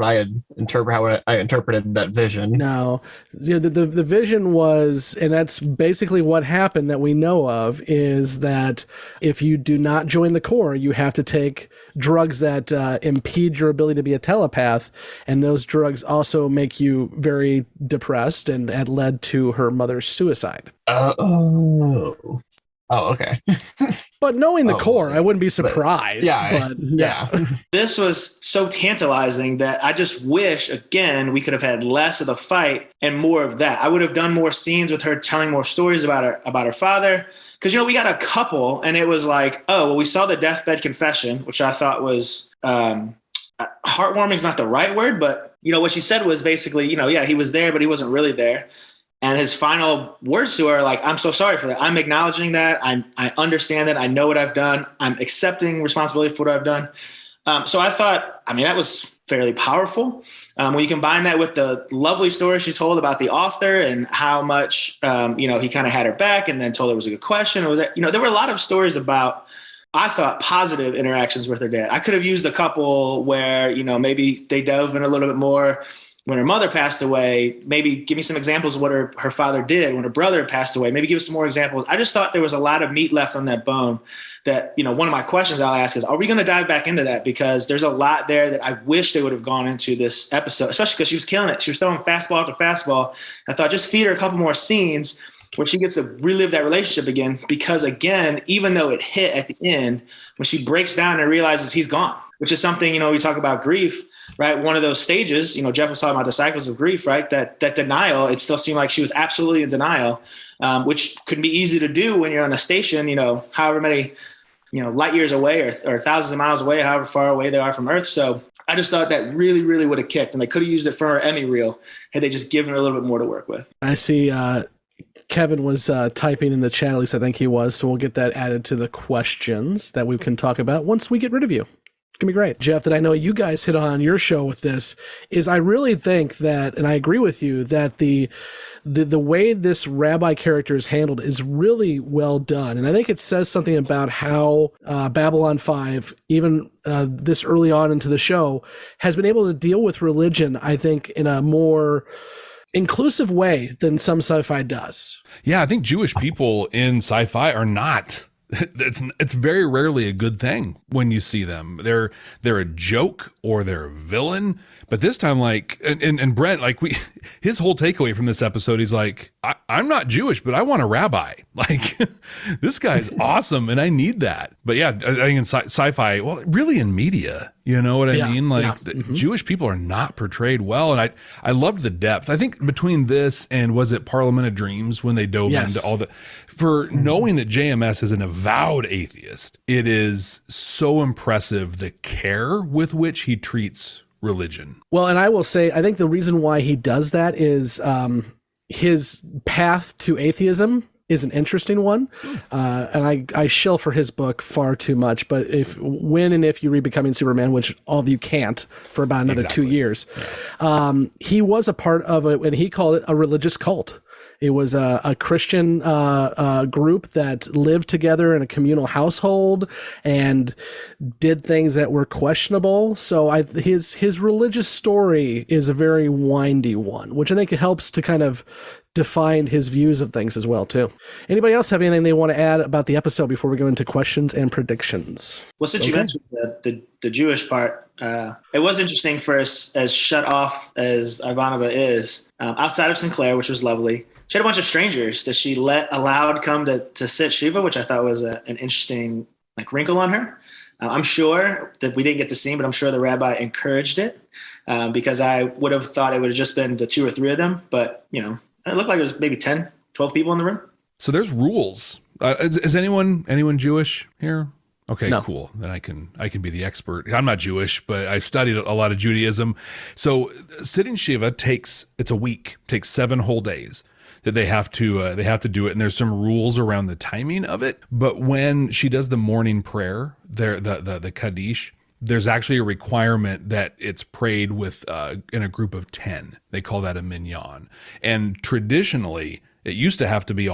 I had how I interpreted that vision. No, the vision was, and that's basically what happened that we know of, is that if you do not join the Corps, you have to take drugs that impede your ability to be a telepath, and those drugs also make you very depressed, and had led to her mother's suicide. Oh, okay. But knowing the Corps, I wouldn't be surprised. Yeah. This was so tantalizing that I just wish, again, we could have had less of the fight and more of that. I would have done more scenes with her telling more stories about her father. Because, we got a couple, and it was like, we saw the deathbed confession, which I thought was heartwarming is not the right word, but, what she said was basically, he was there, but he wasn't really there. And his final words to her, like, I'm so sorry for that. I'm acknowledging that. I understand that. I know what I've done. I'm accepting responsibility for what I've done. So I thought, that was fairly powerful. When you combine that with the lovely story she told about the author and how much, he kind of had her back and then told her it was a good question. It was, there were a lot of stories about, I thought, positive interactions with her dad. I could have used a couple where, maybe they dove in a little bit more. When her mother passed away, maybe give me some examples of what her father did. When her brother passed away, maybe give us some more examples. I just thought there was a lot of meat left on that bone that, one of my questions I'll ask is, are we going to dive back into that? Because there's a lot there that I wish they would have gone into this episode, especially because she was killing it. She was throwing fastball after fastball. I thought just feed her a couple more scenes where she gets to relive that relationship again, because again, even though it hit at the end, when she breaks down and realizes he's gone, which is something, we talk about grief, right? One of those stages, Jeff was talking about the cycles of grief, right? That denial, it still seemed like she was absolutely in denial, which could be easy to do when you're on a station, however many, light years away or thousands of miles away, however far away they are from Earth. So I just thought that really, really would have kicked, and they could have used it for her Emmy reel had they just given her a little bit more to work with. I see Kevin was typing in the chat, at least I think he was, so we'll get that added to the questions that we can talk about once we get rid of you. It's going to be great. Jeff, that I know you guys hit on your show with this is I really think that, and I agree with you, that the way this Rabbi character is handled is really well done. And I think it says something about how Babylon 5, even this early on into the show, has been able to deal with religion, I think, in a more inclusive way than some sci-fi does. Yeah, I think Jewish people in sci-fi are not. It's very rarely a good thing when you see them. They're a joke or they're a villain. But this time, and Brent, his whole takeaway from this episode, he's like, I'm not Jewish, but I want a rabbi. This guy's awesome, and I need that. But yeah, I think in sci-fi, well, really in media, you know what I mean? Jewish people are not portrayed well, and I loved the depth. I think between this and was it Parliament of Dreams when they dove into all the, for knowing that JMS is an avowed atheist, it is so impressive the care with which he treats religion. Well, and I will say, I think the reason why he does that is his path to atheism is an interesting one. And I shill for his book far too much, but when and if you read Becoming Superman, which all of you can't for about another 2 years, he was a part of it, and he called it a religious cult. It was a Christian group that lived together in a communal household and did things that were questionable. So his religious story is a very windy one, which I think helps to kind of define his views of things as well, too. Anybody else have anything they want to add about the episode before we go into questions and predictions? Well, since you mentioned the Jewish part, it was interesting for us, as shut off as Ivanova is, outside of Sinclair, which was lovely. She had a bunch of strangers that she allowed come to sit Shiva, which I thought was an interesting wrinkle on her. I'm sure that we didn't get to see, but I'm sure the rabbi encouraged it because I would have thought it would have just been the 2 or 3 of them. But, it looked like it was maybe 10, 12 people in the room. So there's rules. Is anyone Jewish here? Okay, no. Cool. Then I can be the expert. I'm not Jewish, but I've studied a lot of Judaism. So sitting Shiva takes a week, takes 7 whole days that they have to do it. And there's some rules around the timing of it. But when she does the morning prayer, the Kaddish, there's actually a requirement that it's prayed with in a group of 10. They call that a minyan. And traditionally, it used to had to be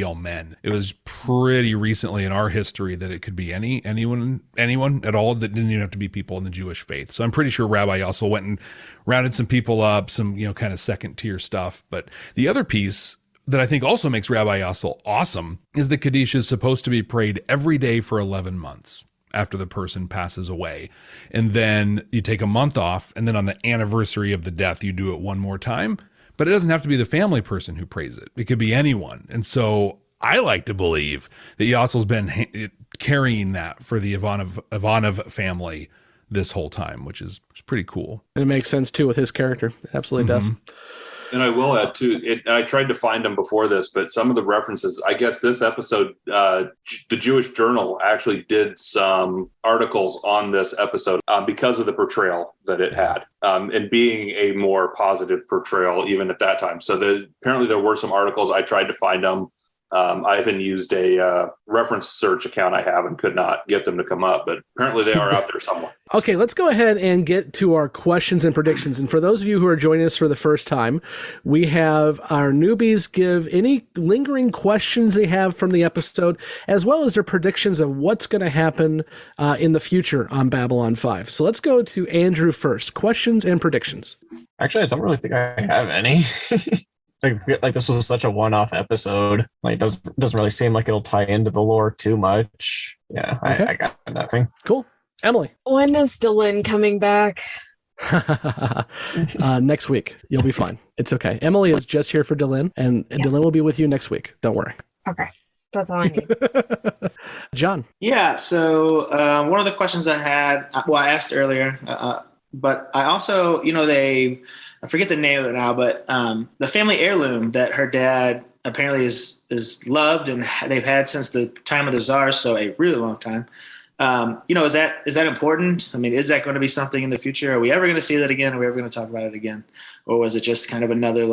all men. It was pretty recently in our history that it could be anyone at all. That didn't even have to be people in the Jewish faith. So I'm pretty sure Rabbi also went and rounded some people up, some kind of second tier stuff. But the other piece that I think also makes Rabbi Yassel awesome is the Kaddish is supposed to be prayed every day for 11 months after the person passes away. And then you take a month off, and then on the anniversary of the death, you do it one more time. But it doesn't have to be the family person who prays it. It could be anyone. And so I like to believe that Yassel's been carrying that for the Ivanov family this whole time, which is pretty cool. And it makes sense, too, with his character. It absolutely does. And I will add, too, I tried to find them before this, but some of the references, I guess this episode, the Jewish Journal actually did some articles on this episode because of the portrayal that it had and being a more positive portrayal even at that time. So apparently there were some articles. I tried to find them. I even used a reference search account I have and could not get them to come up, but apparently they are out there somewhere. Okay, let's go ahead and get to our questions and predictions. And for those of you who are joining us for the first time, we have our newbies give any lingering questions they have from the episode, as well as their predictions of what's going to happen in the future on Babylon 5. So let's go to Andrew first. Questions and predictions. Actually, I don't really think I have any. Like this was such a one-off episode. It doesn't really seem like it'll tie into the lore too much. Yeah, okay. I got nothing. Cool. Emily. When is Dylan coming back? Next week, you'll be fine. It's okay. Emily is just here for Dylan, and Yes. Dylan will be with you next week. Don't worry. Okay. That's all I need. John. Yeah. So one of the questions I had, I asked earlier, but I also, I forget the name of it now, but the family heirloom that her dad apparently is loved and they've had since the time of the Tsar, so a really long time. Is that important? I mean, is that going to be something in the future? Are we ever going to see that again? Are we ever going to talk about it again? Or was it just kind of another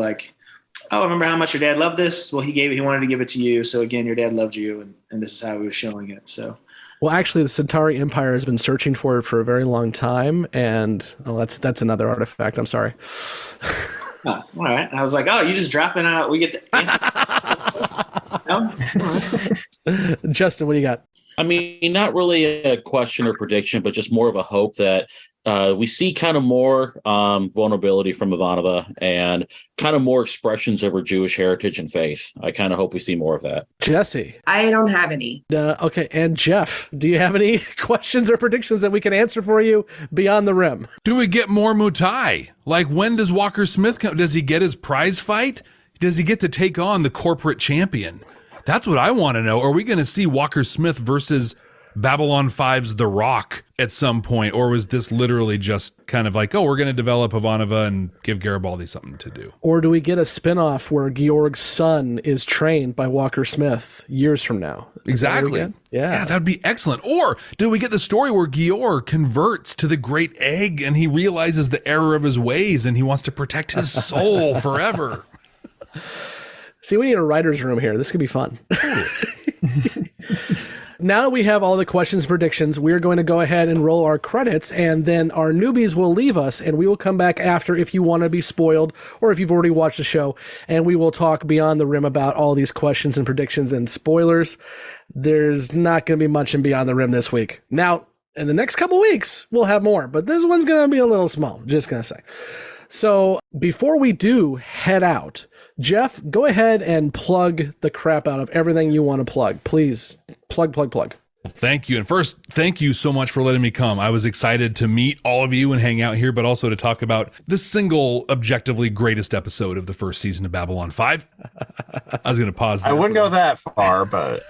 remember how much your dad loved this? Well, he wanted to give it to you. So again, your dad loved you and this is how he was showing it. So. Well, actually, the Centauri Empire has been searching for it for a very long time. And that's another artifact. I'm sorry. Oh, all right. I was like, you just dropping out. We get the answer. No? Justin, what do you got? I mean, not really a question or prediction, but just more of a hope that we see kind of more vulnerability from Ivanova and kind of more expressions of her Jewish heritage and faith. I kind of hope we see more of that. Jessi. I don't have any. Okay. And Jeff, do you have any questions or predictions that we can answer for you beyond the rim? Do we get more Muay? Like, when does Walker Smith come? Does he get his prize fight? Does he get to take on the corporate champion? That's what I want to know. Are we going to see Walker Smith versus Babylon 5's The Rock at some point? Or was this literally just kind of like, we're going to develop Ivanova and give Garibaldi something to do? Or do we get a spinoff where Georg's son is trained by Walker Smith years from now? Exactly. Yeah, that'd be excellent. Or do we get the story where Georg converts to the great egg and he realizes the error of his ways and he wants to protect his soul forever? See, we need a writer's room here. This could be fun. Now that we have all the questions and predictions, we're going to go ahead and roll our credits, and then our newbies will leave us, and we will come back after if you want to be spoiled or if you've already watched the show, and we will talk beyond the rim about all these questions and predictions and spoilers. There's not going to be much in Beyond the Rim this week. Now, in the next couple weeks, we'll have more, but this one's going to be a little small, just going to say. So before we do head out, Jeff, go ahead and plug the crap out of everything you want to plug. Please, plug. Thank you. And first, thank you so much for letting me come. I was excited to meet all of you and hang out here, but also to talk about the single objectively greatest episode of the first season of Babylon 5. I was going to pause there. I wouldn't go that far, but...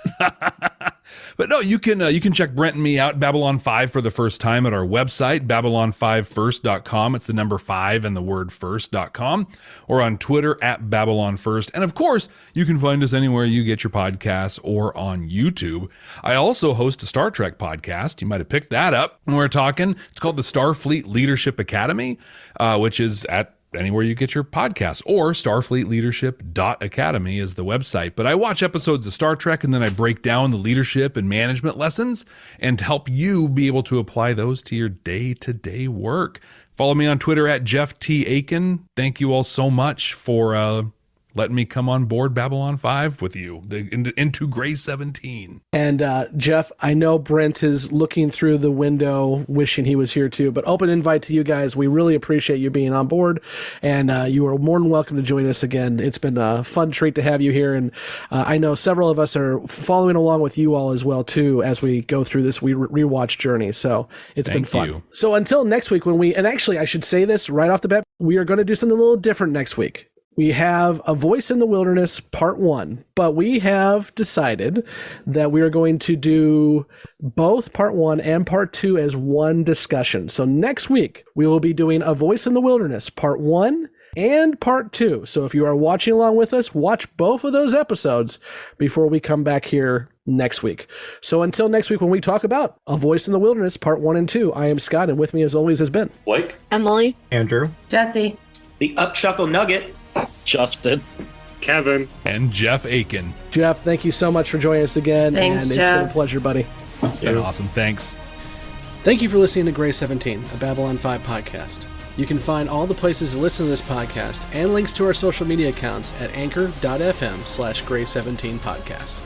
But no, you can check Brent and me out, Babylon 5, for the first time at our website, babylon5first.com. It's the number 5 and the word first.com, or on Twitter at Babylon First. And of course, you can find us anywhere you get your podcasts or on YouTube. I also host a Star Trek podcast. You might have picked that up when we're talking. It's called the Starfleet Leadership Academy, which is at anywhere you get your podcasts, or starfleetleadership.academy is the website. But I watch episodes of Star Trek and then I break down the leadership and management lessons and help you be able to apply those to your day-to-day work. Follow me on Twitter at Jeff T. Aiken. Thank you all so much for letting me come on board Babylon 5 with you into Grey 17. And Jeff, I know Brent is looking through the window wishing he was here too, but open invite to you guys. We really appreciate you being on board, and you are more than welcome to join us again. It's been a fun treat to have you here, and I know several of us are following along with you all as well too as we go through this rewatch journey, so it's been fun. You. So until next week, and actually I should say this right off the bat, we are going to do something a little different next week. We have A Voice in the Wilderness Part 1, but we have decided that we are going to do both Part 1 and Part 2 as one discussion. So next week, we will be doing A Voice in the Wilderness Part 1 and Part 2. So if you are watching along with us, watch both of those episodes before we come back here next week. So until next week when we talk about A Voice in the Wilderness Part 1 and 2, I am Scott, and with me as always has been Blake, Emily, Andrew, Jessi, the Chuckle Nugget, Justin, Kevin, and Jeff Aiken. Jeff, thank you so much for joining us again. Thanks, and Jeff. It's been a pleasure, buddy. It's been awesome. Thanks. Thank you for listening to Grey 17, a Babylon 5 podcast. You can find all the places to listen to this podcast and links to our social media accounts at anchor.fm/Grey17 podcast.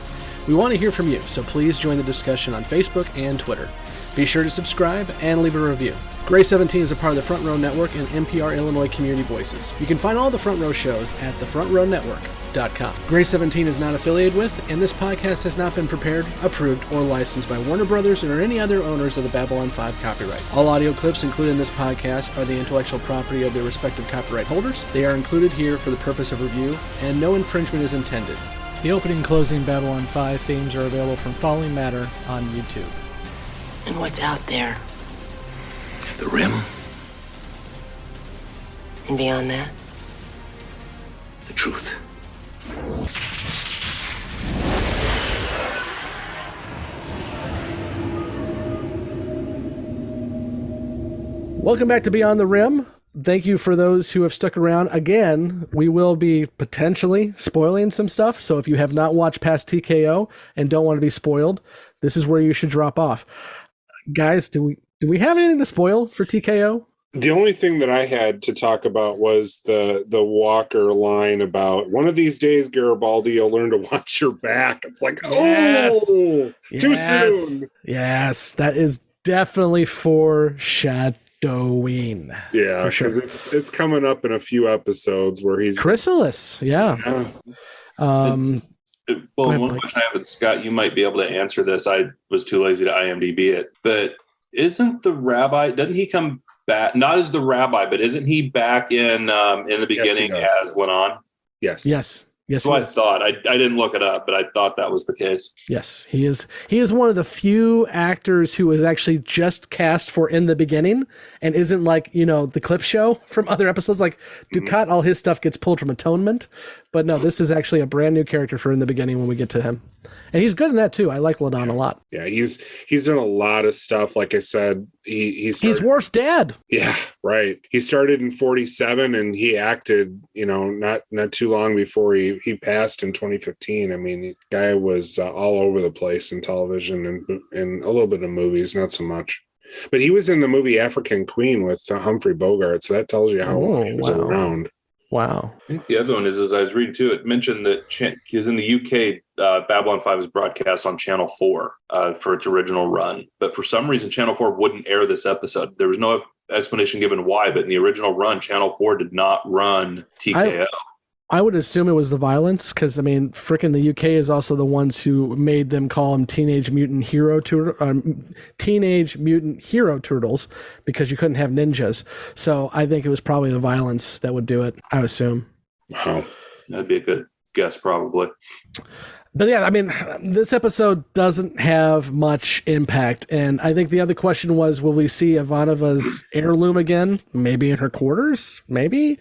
We want to hear from you, so please join the discussion on Facebook and Twitter. Be sure to subscribe and leave a review. Gray 17 is a part of the Front Row Network and NPR Illinois Community Voices. You can find all the Front Row shows at thefrontrownetwork.com. Gray 17 is not affiliated with, and this podcast has not been prepared, approved, or licensed by Warner Brothers or any other owners of the Babylon 5 copyright. All audio clips included in this podcast are the intellectual property of their respective copyright holders. They are included here for the purpose of review, and no infringement is intended. The opening and closing Babylon 5 themes are available from Falling Matter on YouTube. And what's out there? The rim, And beyond that? the truth. Welcome back to Beyond the Rim. Thank you for those who have stuck around. Again, we will be potentially spoiling some stuff, so if you have not watched past TKO and don't want to be spoiled, this is where you should drop off. Guys, do we have anything to spoil for TKO? The only thing that I had to talk about was the Walker line about one of these days, Garibaldi, you'll learn to watch your back. It's like, too soon. Yes, that is definitely foreshadowing. Yeah, for sure. because it's coming up in a few episodes where he's Chrysalis. Yeah. Well, one question I have, and Scott, you might be able to answer this. I was too lazy to IMDb it, but isn't the rabbi? Doesn't he come back? Not as the rabbi, but isn't he back in the beginning as Lennon? Yes. Yes. Yes. So I thought I didn't look it up, but I thought that was the case. Yes, he is. He is one of the few actors who is actually just cast for In the Beginning and isn't like, the clip show from other episodes. Like Ducat, all his stuff gets pulled from Atonement, but no, this is actually a brand new character for In the Beginning when we get to him, and he's good in that too. I like Ladon a lot. Yeah, he's done a lot of stuff. Like I said, he's Worf's dad. Yeah, right. He started in 47 and he acted, not too long before he passed in 2015. I mean, the guy was all over the place in television and a little bit of movies, not so much. But he was in the movie African Queen with Humphrey Bogart, so that tells you how long he was around. Wow. I think the other one is, as I was reading too, it mentioned that he was in the UK. Babylon 5 was broadcast on Channel 4 for its original run. But for some reason, Channel 4 wouldn't air this episode. There was no explanation given why, but in the original run, Channel 4 did not run TKO. I would assume it was the violence, because frickin' the UK is also the ones who made them call them Teenage Mutant Hero Turtles, because you couldn't have ninjas. So I think it was probably the violence that would do it, I assume. Wow, that'd be a good guess, probably. But yeah, this episode doesn't have much impact. And I think the other question was, will we see Ivanova's heirloom again? Maybe in her quarters? Maybe.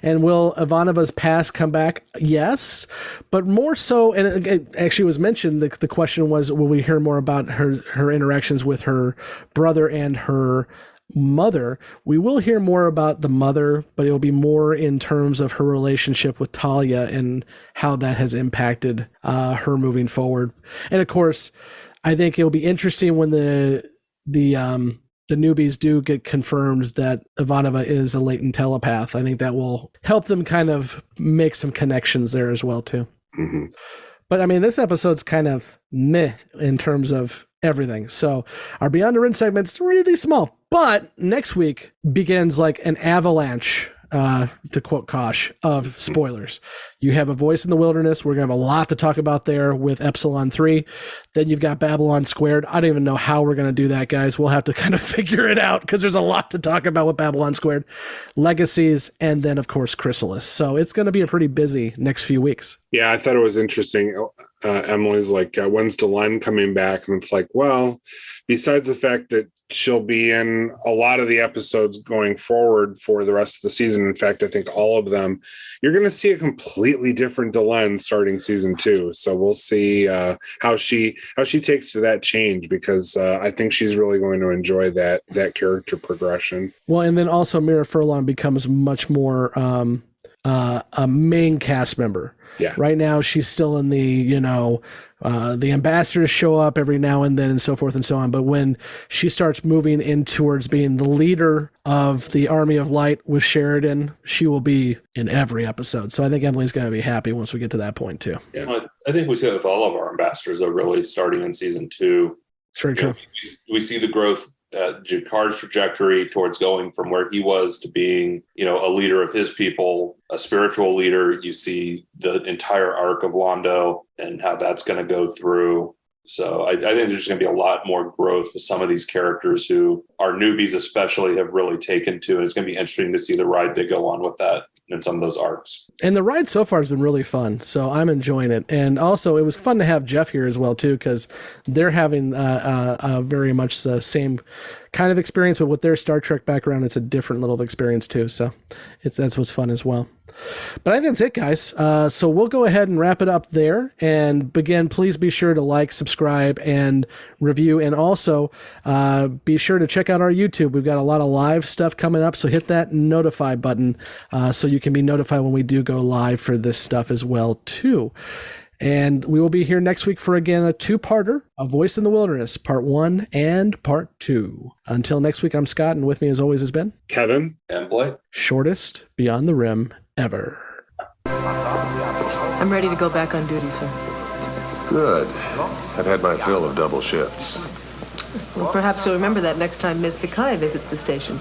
And will Ivanova's past come back? Yes. But more so, and it actually was mentioned, the question was, will we hear more about her interactions with her brother and her mother? We will hear more about the mother, but it will be more in terms of her relationship with Talia and how that has impacted her moving forward. And of course, I think it'll be interesting when the newbies do get confirmed that Ivanova is a latent telepath. I think that will help them kind of make some connections there as well too. Mm-hmm. But this episode's kind of meh in terms of everything. So our Beyond the Rim segment's really small. But next week begins like an avalanche, to quote Kosh, of spoilers. You have A Voice in the Wilderness. We're going to have a lot to talk about there with Epsilon 3. Then you've got Babylon Squared. I don't even know how we're going to do that, guys. We'll have to kind of figure it out because there's a lot to talk about with Babylon Squared. Legacies, and then, of course, Chrysalis. So it's going to be a pretty busy next few weeks. Yeah, I thought it was interesting. Emily's like, when's Delenn coming back? And it's like, well, besides the fact that she'll be in a lot of the episodes going forward for the rest of the season. In fact, I think all of them, you're going to see a completely different Delenn starting season 2. So we'll see how she takes to that change, because I think she's really going to enjoy that character progression. Well, and then also Mira Furlong becomes much more a main cast member. Yeah. Right now, she's still in the ambassadors show up every now and then and so forth and so on. But when she starts moving in towards being the leader of the Army of Light with Sheridan, she will be in every episode. So I think Emily's going to be happy once we get to that point too. Yeah. I think we see it with all of our ambassadors, though, really starting in season 2. It's very true. We see the growth, Jakar's trajectory towards going from where he was to being, a leader of his people, a spiritual leader. You see the entire arc of Londo and how that's going to go through. So I think there's going to be a lot more growth with some of these characters who our newbies especially have really taken to. And it's going to be interesting to see the ride they go on with that in some of those arcs. And the ride so far has been really fun, so I'm enjoying it. And also, it was fun to have Jeff here as well too, because they're having very much the same kind of experience, but with their Star Trek background, it's a different little experience too. So that's what's fun as well. But I think that's it, guys. So we'll go ahead and wrap it up there. And again, please be sure to like, subscribe, and review. And also be sure to check out our YouTube. We've got a lot of live stuff coming up. So hit that notify button so you can be notified when we do go live for this stuff as well, too. And we will be here next week for, again, a two-parter, A Voice in the Wilderness, Part 1 and Part 2. Until next week, I'm Scott, and with me, as always, has been Kevin and Blake. Shortest Beyond the Rim ever. I'm ready to go back on duty, sir. Good. I've had my fill of double shifts. Well, perhaps you'll remember that next time Ms. Sakai visits the station.